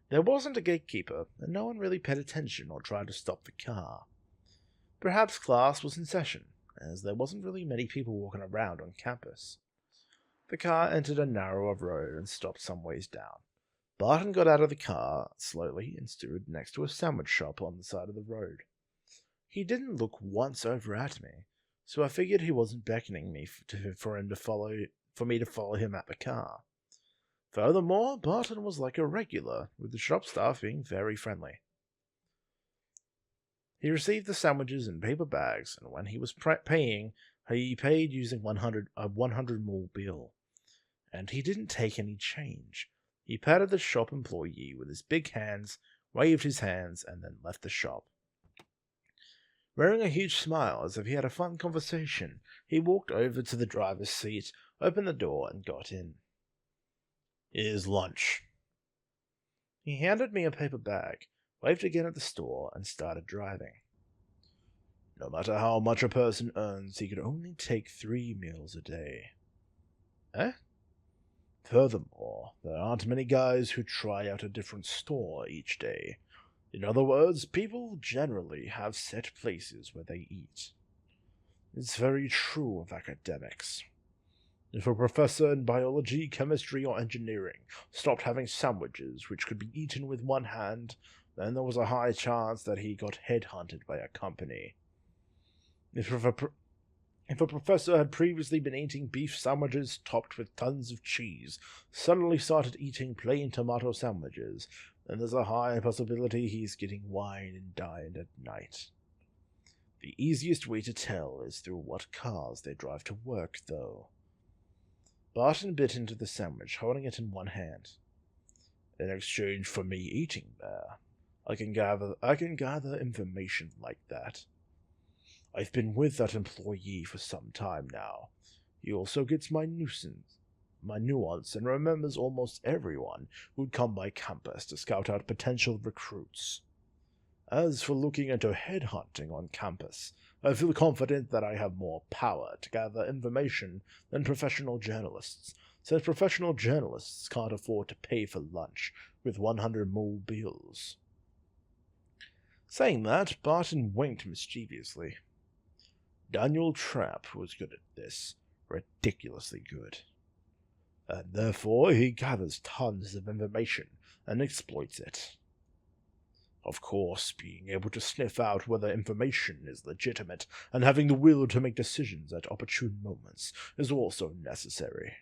There wasn't a gatekeeper, and no one really paid attention or tried to stop the car. Perhaps class was in session, as there wasn't really many people walking around on campus. The car entered a narrower road and stopped some ways down. Barton got out of the car slowly and stood next to a sandwich shop on the side of the road. He didn't look once over at me, so I figured he wasn't beckoning me for me to follow him at the car. Furthermore, Barton was like a regular, with the shop staff being very friendly. He received the sandwiches in paper bags, and when he was paying, he paid using a 100 mil bill. And he didn't take any change. He patted the shop employee with his big hands, waved his hands, and then left the shop. Wearing a huge smile as if he had a fun conversation, he walked over to the driver's seat, opened the door, and got in. Here's lunch. He handed me a paper bag, waved again at the store, and started driving. No matter how much a person earns, he could only take 3 meals a day. Eh? Furthermore, there aren't many guys who try out a different store each day. In other words, people generally have set places where they eat. It's very true of academics. If a professor in biology, chemistry, or engineering stopped having sandwiches which could be eaten with one hand, then there was a high chance that he got headhunted by a company. If a professor had previously been eating beef sandwiches topped with tons of cheese, suddenly started eating plain tomato sandwiches, then there's a high possibility he's getting wine and dined at night. The easiest way to tell is through what cars they drive to work, though. Barton bit into the sandwich, holding it in one hand. In exchange for me eating there, I can gather information like that. I've been with that employee for some time now. He also gets my nuance, and remembers almost everyone who'd come by campus to scout out potential recruits. As for looking into headhunting on campus, I feel confident that I have more power to gather information than professional journalists, since professional journalists can't afford to pay for lunch with 100 mole bills. Saying that, Barton winked mischievously. Daniel Trapp was good at this, ridiculously good. And therefore he gathers tons of information and exploits it. Of course, being able to sniff out whether information is legitimate and having the will to make decisions at opportune moments is also necessary.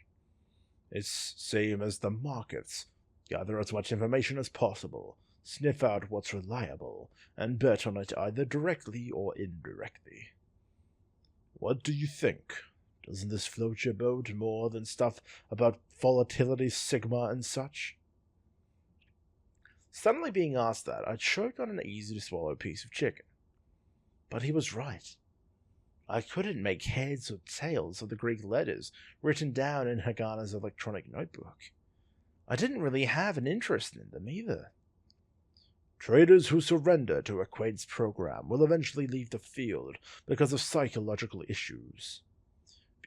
It's same as the markets. Gather as much information as possible, sniff out what's reliable, and bet on it either directly or indirectly. What do you think? Doesn't this float your boat more than stuff about volatility, sigma, and such? Suddenly being asked that, I choked on an easy-to-swallow piece of chicken. But he was right. I couldn't make heads or tails of the Greek letters written down in Hagana's electronic notebook. I didn't really have an interest in them either. Traders who surrender to a Quaid's program will eventually leave the field because of psychological issues.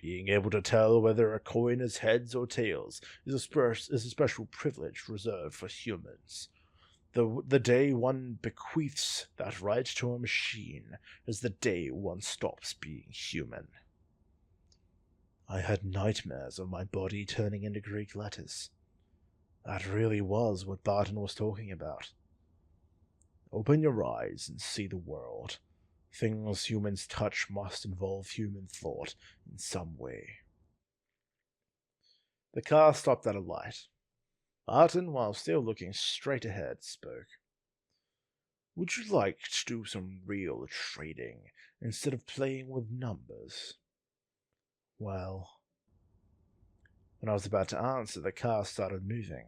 Being able to tell whether a coin is heads or tails is a special privilege reserved for humans. The day one bequeaths that right to a machine is the day one stops being human. I had nightmares of my body turning into Greek letters. That really was what Barton was talking about. Open your eyes and see the world. Things humans touch must involve human thought in some way. The car stopped at a light. Barton, while still looking straight ahead, spoke. Would you like to do some real trading instead of playing with numbers? Well... When I was about to answer, the car started moving.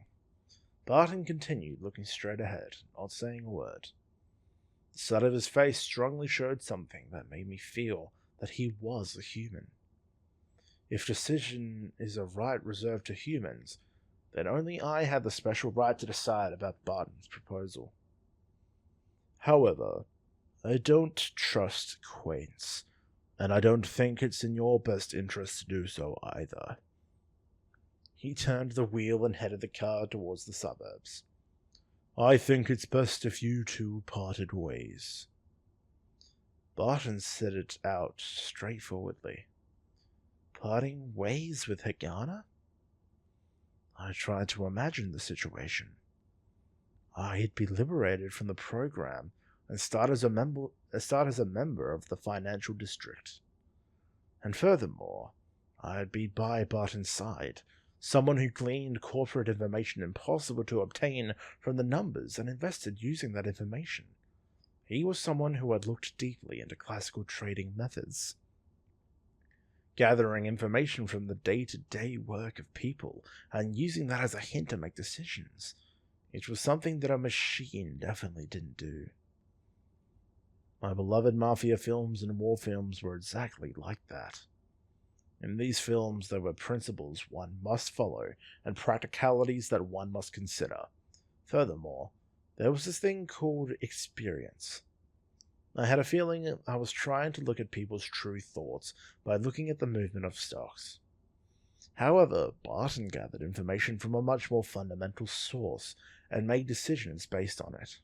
Barton continued, looking straight ahead, not saying a word. The side of his face strongly showed something that made me feel that he was a human. If decision is a right reserved to humans, then only I had the special right to decide about Barton's proposal. However, I don't trust Quaints, and I don't think it's in your best interest to do so either. He turned the wheel and headed the car towards the suburbs. I think it's best if you two parted ways. Barton said it out straightforwardly. Parting ways with Hagana? I tried to imagine the situation. I'd be liberated from the program and start as a member of the financial district. And furthermore, I'd be by Barton's side, someone who gleaned corporate information impossible to obtain from the numbers and invested using that information. He was someone who had looked deeply into classical trading methods. Gathering information from the day-to-day work of people and using that as a hint to make decisions. It was something that a machine definitely didn't do. My beloved mafia films and war films were exactly like that. In these films, there were principles one must follow and practicalities that one must consider. Furthermore, there was this thing called experience. I had a feeling I was trying to look at people's true thoughts by looking at the movement of stocks. However, Barton gathered information from a much more fundamental source and made decisions based on it.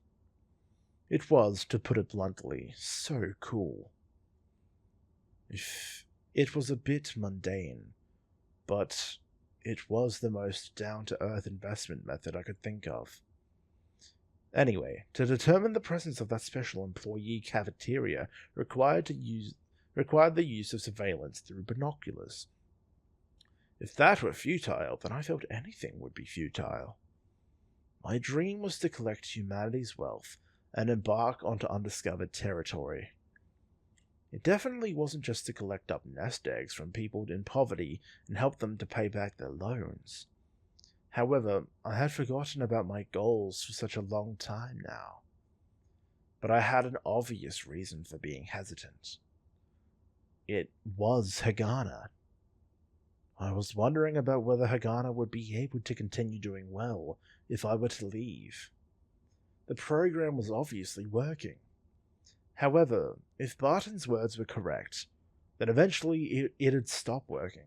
It was, to put it bluntly, so cool. It was a bit mundane, but it was the most down-to-earth investment method I could think of. Anyway, to determine the presence of that special employee cafeteria required to use required the use of surveillance through binoculars. If that were futile, then I felt anything would be futile. My dream was to collect humanity's wealth and embark onto undiscovered territory. It definitely wasn't just to collect up nest eggs from people in poverty and help them to pay back their loans. However, I had forgotten about my goals for such a long time now. But I had an obvious reason for being hesitant. It was Hagana. I was wondering about whether Hagana would be able to continue doing well if I were to leave. The program was obviously working. However, if Barton's words were correct, then eventually it'd stop working.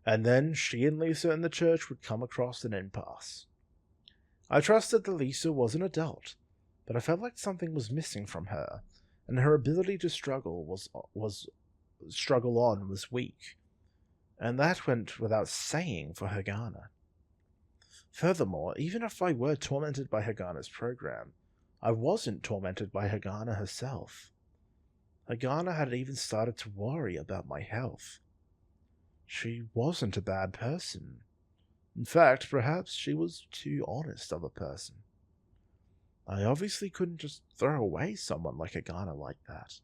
And then she and Lisa and the church would come across an impasse. I trusted that Lisa was an adult, but I felt like something was missing from her, and her ability to struggle was weak. And that went without saying for Hagana. Furthermore, even if I were tormented by Hagana's program, I wasn't tormented by Hagana herself. Hagana had even started to worry about my health. She wasn't a bad person. In fact, perhaps she was too honest of a person. I obviously couldn't just throw away someone like Hagana like that.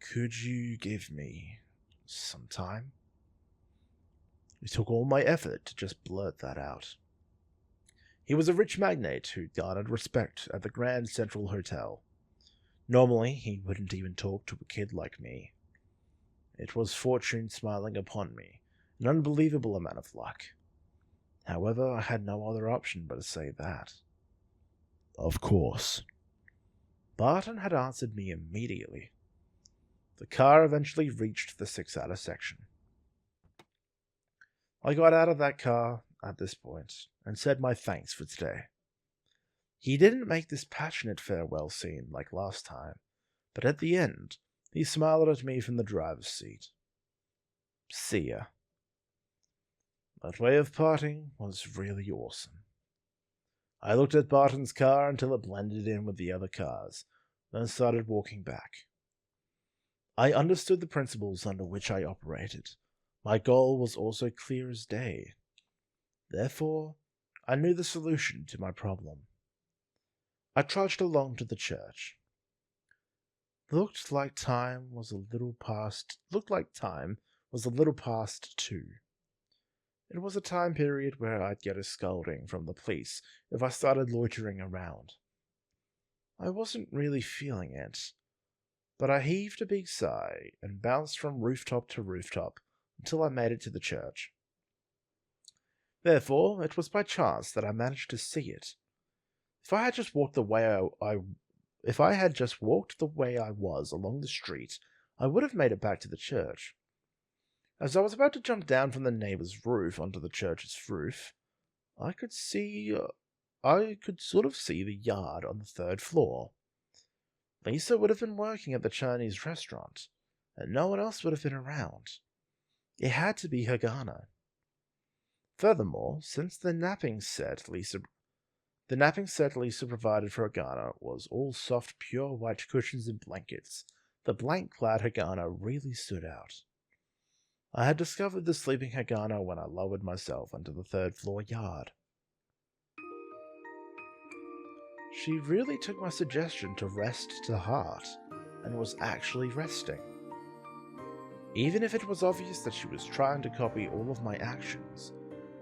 Could you give me some time? It took all my effort to just blurt that out. He was a rich magnate who garnered respect at the Grand Central Hotel. Normally, he wouldn't even talk to a kid like me. It was fortune smiling upon me, an unbelievable amount of luck. However, I had no other option but to say that. Of course. Barton had answered me immediately. The car eventually reached the 6-hour section. I got out of that car at this point and said my thanks for today. He didn't make this passionate farewell scene like last time, but at the end, he smiled at me from the driver's seat. See ya. That way of parting was really awesome. I looked at Barton's car until it blended in with the other cars, then started walking back. I understood the principles under which I operated. My goal was also clear as day. Therefore, I knew the solution to my problem. I trudged along to the church. Looked like time was a little past 2. It was a time period where I'd get a scolding from the police if I started loitering around. I wasn't really feeling it, but I heaved a big sigh and bounced from rooftop to rooftop until I made it to the church. Therefore, it was by chance that I managed to see it. If I had just walked the way I was along the street, I would have made it back to the church. As I was about to jump down from the neighbor's roof onto the church's roof, I could sort of see the yard on the 3rd floor. Lisa would have been working at the Chinese restaurant, and no one else would have been around. It had to be Hagana. Furthermore, since the napping set Lisa provided for Hagana was all soft, pure white cushions and blankets, the blank-clad Hagana really stood out. I had discovered the sleeping Hagana when I lowered myself into the 3rd floor yard. She really took my suggestion to rest to heart, and was actually resting. Even if it was obvious that she was trying to copy all of my actions,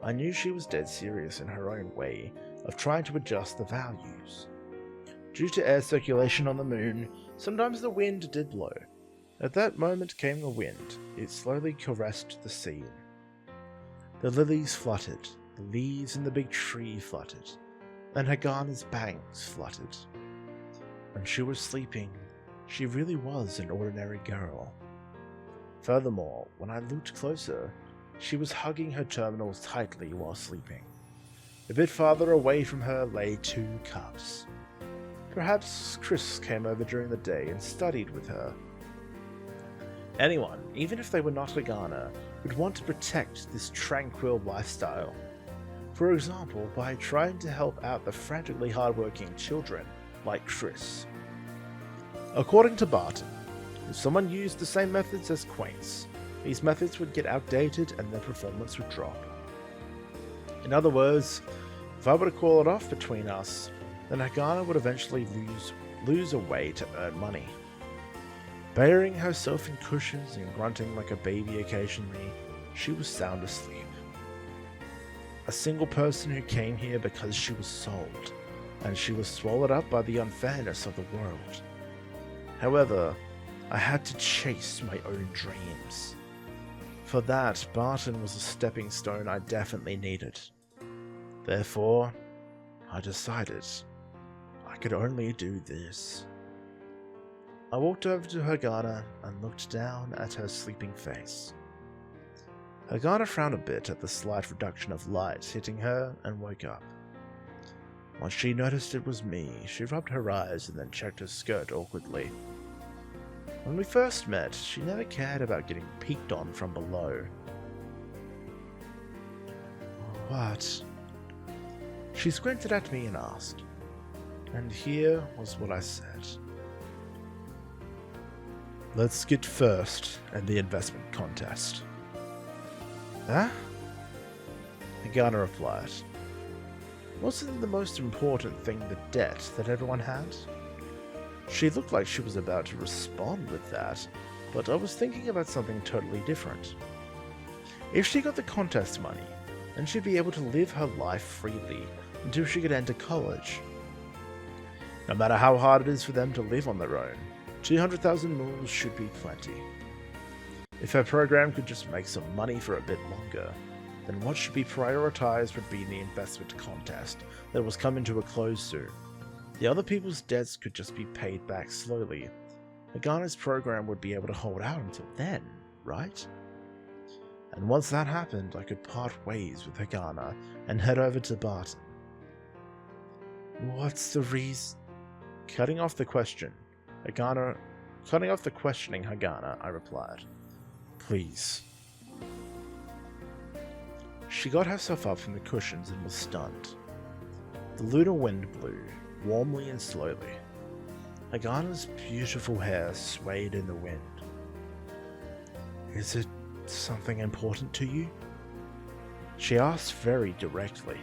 I knew she was dead serious in her own way of trying to adjust the values. Due to air circulation on the moon, sometimes the wind did blow. At that moment came the wind. It slowly caressed the scene. The lilies fluttered, the leaves in the big tree fluttered, and Hagana's bangs fluttered. When she was sleeping, she really was an ordinary girl. Furthermore, when I looked closer, she was hugging her terminals tightly while sleeping. A bit farther away from her lay 2 cubs. Perhaps Chris came over during the day and studied with her. Anyone, even if they were not Hagana, would want to protect this tranquil lifestyle. For example, by trying to help out the frantically hardworking children like Chris. According to Barton, if someone used the same methods as Quaint's, these methods would get outdated and their performance would drop. In other words, if I were to call it off between us, then Hagana would eventually lose a way to earn money. Burying herself in cushions and grunting like a baby occasionally, she was sound asleep. A single person who came here because she was sold, and she was swallowed up by the unfairness of the world. However, I had to chase my own dreams. For that, Barton was a stepping stone I definitely needed. Therefore, I decided I could only do this. I walked over to Hagana and looked down at her sleeping face. Hagana frowned a bit at the slight reduction of light hitting her and woke up. Once she noticed it was me, she rubbed her eyes and then checked her skirt awkwardly. When we first met, she never cared about getting peeked on from below. What? She squinted at me and asked, and here was what I said. Let's get first in the investment contest. Huh? Hagana replied. Wasn't the most important thing the debt that everyone had? She looked like she was about to respond with that, but I was thinking about something totally different. If she got the contest money, then she'd be able to live her life freely until she could enter college. No matter how hard it is for them to live on their own, 200,000 mules should be plenty. If her program could just make some money for a bit longer, then what should be prioritized would be the investment contest that was coming to a close soon. The other people's debts could just be paid back slowly. Hagana's program would be able to hold out until then, right? And once that happened, I could part ways with Hagana and head over to Barton. What's the reason? Cutting off the questioning Hagana, I replied. Please. She got herself up from the cushions and was stunned. The lunar wind blew, warmly and slowly. Hagana's beautiful hair swayed in the wind. Is it something important to you? She asked very directly.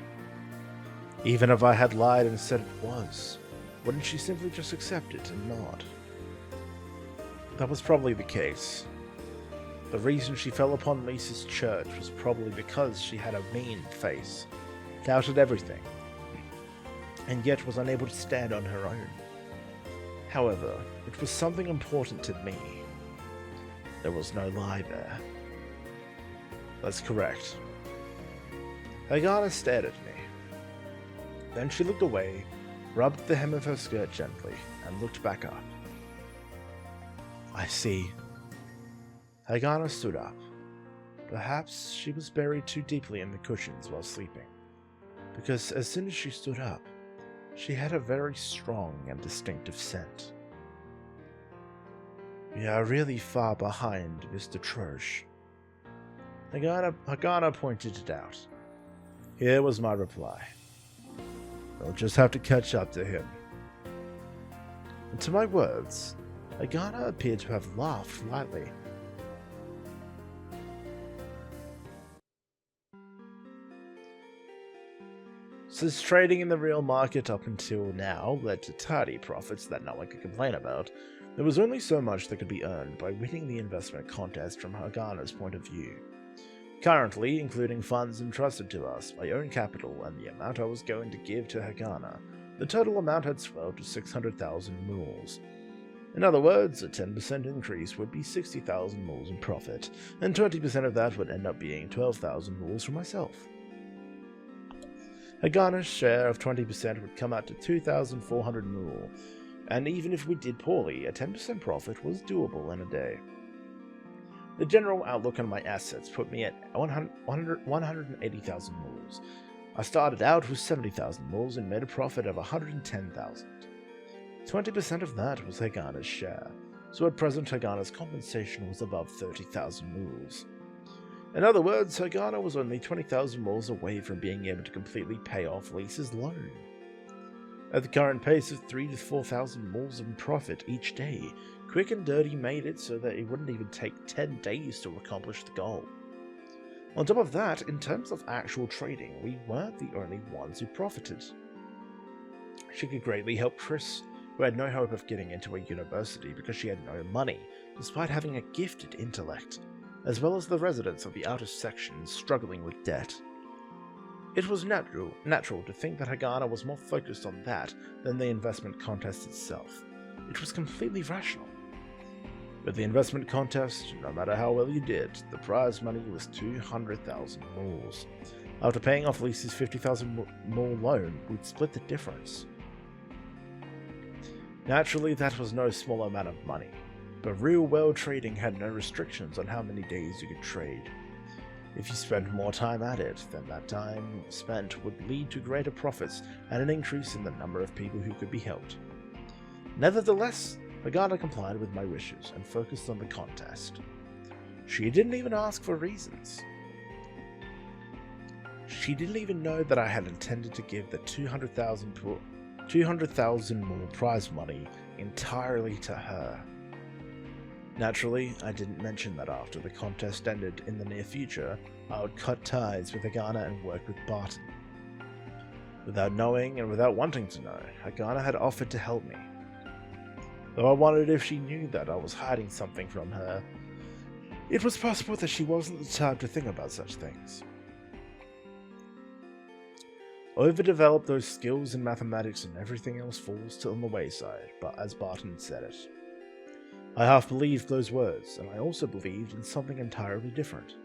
Even if I had lied and said it was, wouldn't she simply just accept it and nod? That was probably the case. The reason she fell upon Lisa's church was probably because she had a mean face, doubted everything, and yet was unable to stand on her own. However, it was something important to me. There was no lie there. That's correct. Hagana stared at me. Then she looked away, rubbed the hem of her skirt gently, and looked back up. I see. Hagana stood up. Perhaps she was buried too deeply in the cushions while sleeping, because as soon as she stood up, she had a very strong and distinctive scent. We are really far behind Mr. Troche. Hagana pointed it out. Here was my reply. We'll just have to catch up to him. And to my words, Hagana appeared to have laughed lightly. Since trading in the real market up until now led to tidy profits that no one could complain about, there was only so much that could be earned by winning the investment contest from Hagana's point of view. Currently, including funds entrusted to us, my own capital, and the amount I was going to give to Hagana, the total amount had swelled to 600,000 mules. In other words, a 10% increase would be 60,000 mules in profit, and 20% of that would end up being 12,000 mules for myself. Hagana's share of 20% would come out to 2,400 mule, and even if we did poorly, a 10% profit was doable in a day. The general outlook on my assets put me at 180,000 mules. I started out with 70,000 mules and made a profit of 110,000. 20% of that was Hagana's share, so at present Hagana's compensation was above 30,000 mules. In other words, Hagana was only 20,000 mules away from being able to completely pay off Lisa's loan. At the current pace of 3,000 to 4,000 moles in profit each day, Quick and Dirty made it so that it wouldn't even take 10 days to accomplish the goal. On top of that, in terms of actual trading, we weren't the only ones who profited. She could greatly help Chris, who had no hope of getting into a university because she had no money, despite having a gifted intellect, as well as the residents of the outer sections struggling with debt. It was natural to think that Hagana was more focused on that than the investment contest itself. It was completely rational. With the investment contest, no matter how well you did, the prize money was 200,000 moles. After paying off Lisa's 50,000 mole loan, we'd split the difference. Naturally, that was no small amount of money, but real-world trading had no restrictions on how many days you could trade. If you spent more time at it, then that time spent would lead to greater profits and an increase in the number of people who could be helped. Nevertheless, Hagana complied with my wishes and focused on the contest. She didn't even ask for reasons. She didn't even know that I had intended to give the 200,000 more prize money entirely to her. Naturally, I didn't mention that after the contest ended in the near future, I would cut ties with Hagana and work with Barton. Without knowing and without wanting to know, Hagana had offered to help me. Though I wondered if she knew that I was hiding something from her, it was possible that she wasn't the type to think about such things. Overdevelop those skills in mathematics and everything else falls on the wayside, but as Barton said it. I half believed those words, and I also believed in something entirely different.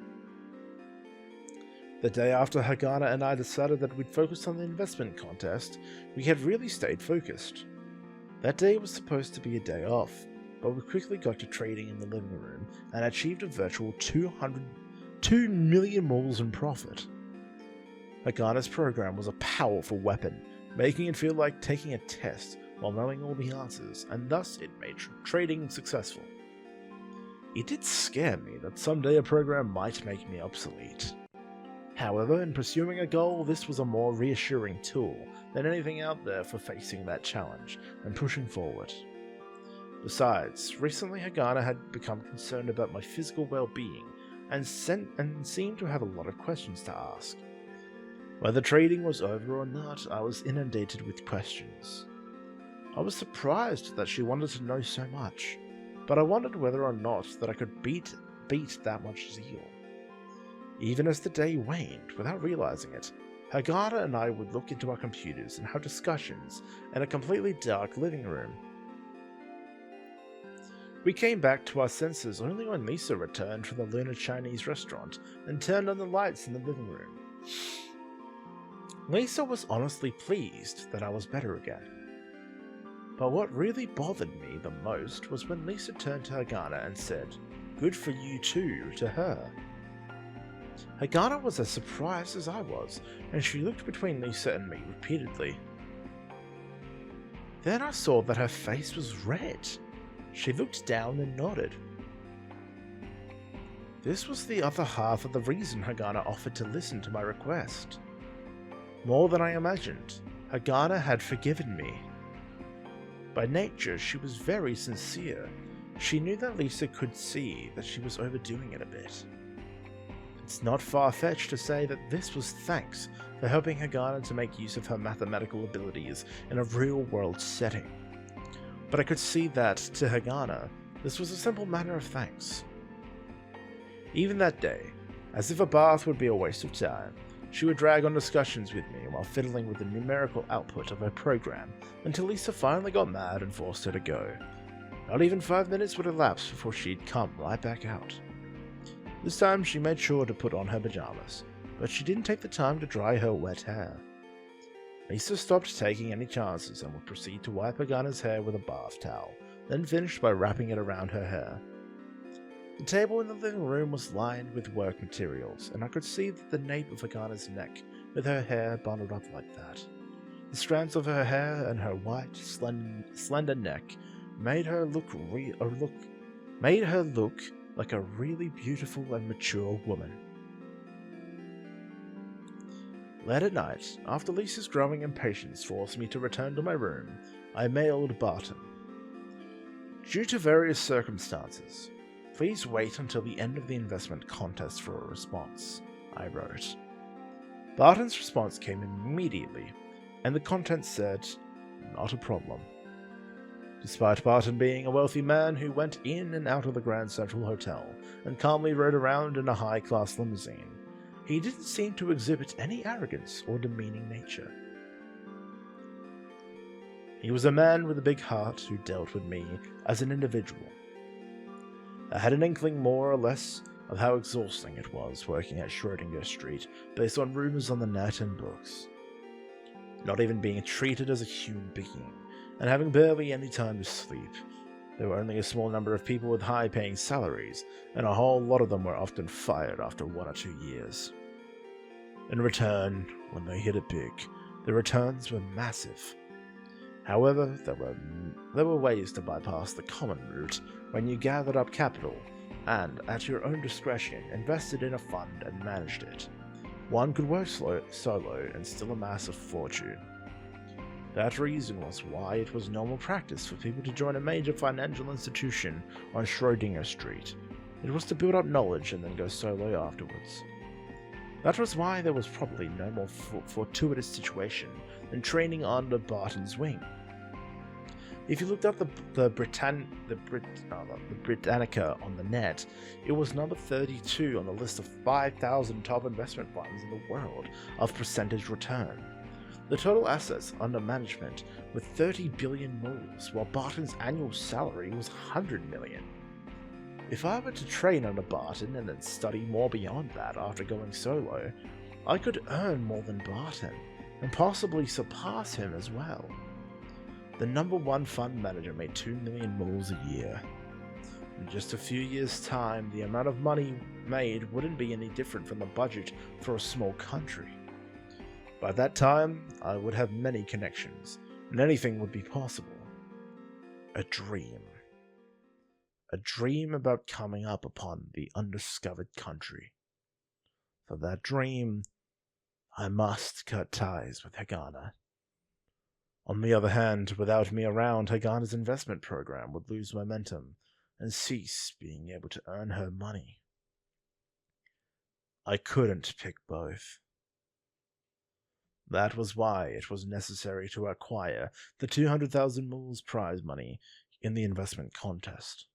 The day after Hagana and I decided that we'd focus on the investment contest, we had really stayed focused. That day was supposed to be a day off, but we quickly got to trading in the living room and achieved a virtual 2 million moles in profit. Hagana's program was a powerful weapon, making it feel like taking a test while knowing all the answers, and thus it made trading successful. It did scare me that someday a program might make me obsolete. However, in pursuing a goal, this was a more reassuring tool than anything out there for facing that challenge and pushing forward. Besides, recently Hagana had become concerned about my physical well-being and seemed to have a lot of questions to ask. Whether trading was over or not, I was inundated with questions. I was surprised that she wanted to know so much, but I wondered whether or not that I could beat that much zeal. Even as the day waned, without realizing it, Hagana and I would look into our computers and have discussions in a completely dark living room. We came back to our senses only when Lisa returned from the Lunar Chinese restaurant and turned on the lights in the living room. Lisa was honestly pleased that I was better again. But what really bothered me the most was when Lisa turned to Hagana and said, "Good for you too," to her. Hagana was as surprised as I was, and she looked between Lisa and me repeatedly. Then I saw that her face was red. She looked down and nodded. This was the other half of the reason Hagana offered to listen to my request. More than I imagined, Hagana had forgiven me. By nature, she was very sincere. She knew that Lisa could see that she was overdoing it a bit. It's not far-fetched to say that this was thanks for helping Hagana to make use of her mathematical abilities in a real-world setting. But I could see that, to Hagana, this was a simple matter of thanks. Even that day, as if a bath would be a waste of time, she would drag on discussions with me while fiddling with the numerical output of her program until Lisa finally got mad and forced her to go. Not even 5 minutes would elapse before she'd come right back out. This time she made sure to put on her pajamas, but she didn't take the time to dry her wet hair. Lisa stopped taking any chances and would proceed to wipe Hagana's hair with a bath towel, then finished by wrapping it around her hair. The table in the living room was lined with work materials, and I could see that the nape of Hagana's neck, with her hair bundled up like that. The strands of her hair and her white, slender neck made her look like a really beautiful and mature woman. Late at night, after Lisa's growing impatience forced me to return to my room, I mailed Barton. Due to various circumstances, please wait until the end of the investment contest for a response, I wrote. Barton's response came immediately, and the contents said, not a problem. Despite Barton being a wealthy man who went in and out of the Grand Central Hotel and calmly rode around in a high-class limousine, he didn't seem to exhibit any arrogance or demeaning nature. He was a man with a big heart who dealt with me as an individual. I had an inkling more or less of how exhausting it was working at Schrödinger Street based on rumors on the net and books. Not even being treated as a human being, and having barely any time to sleep. There were only a small number of people with high-paying salaries, and a whole lot of them were often fired after 1 or 2 years. In return, when they hit it big, the returns were massive. However, there were ways to bypass the common route when you gathered up capital and, at your own discretion, invested in a fund and managed it. One could work solo and still amass a fortune. That reason was why it was normal practice for people to join a major financial institution on Schrödinger Street. It was to build up knowledge and then go solo afterwards. That was why there was probably no more fortuitous situation than training under Barton's wing. If you looked up the Britannica on the net, it was number 32 on the list of 5,000 top investment funds in the world of percentage return. The total assets under management were 30 billion moles, while Barton's annual salary was 100 million. If I were to train under Barton and then study more beyond that after going solo, I could earn more than Barton, and possibly surpass him as well. The number one fund manager made 2 million moles a year. In just a few years' time, the amount of money made wouldn't be any different from the budget for a small country. By that time, I would have many connections, and anything would be possible. A dream. A dream about coming up upon the undiscovered country. For that dream, I must cut ties with Hagana. On the other hand, without me around, Hagana's investment program would lose momentum and cease being able to earn her money. I couldn't pick both. That was why it was necessary to acquire the 200,000 moles prize money in the investment contest.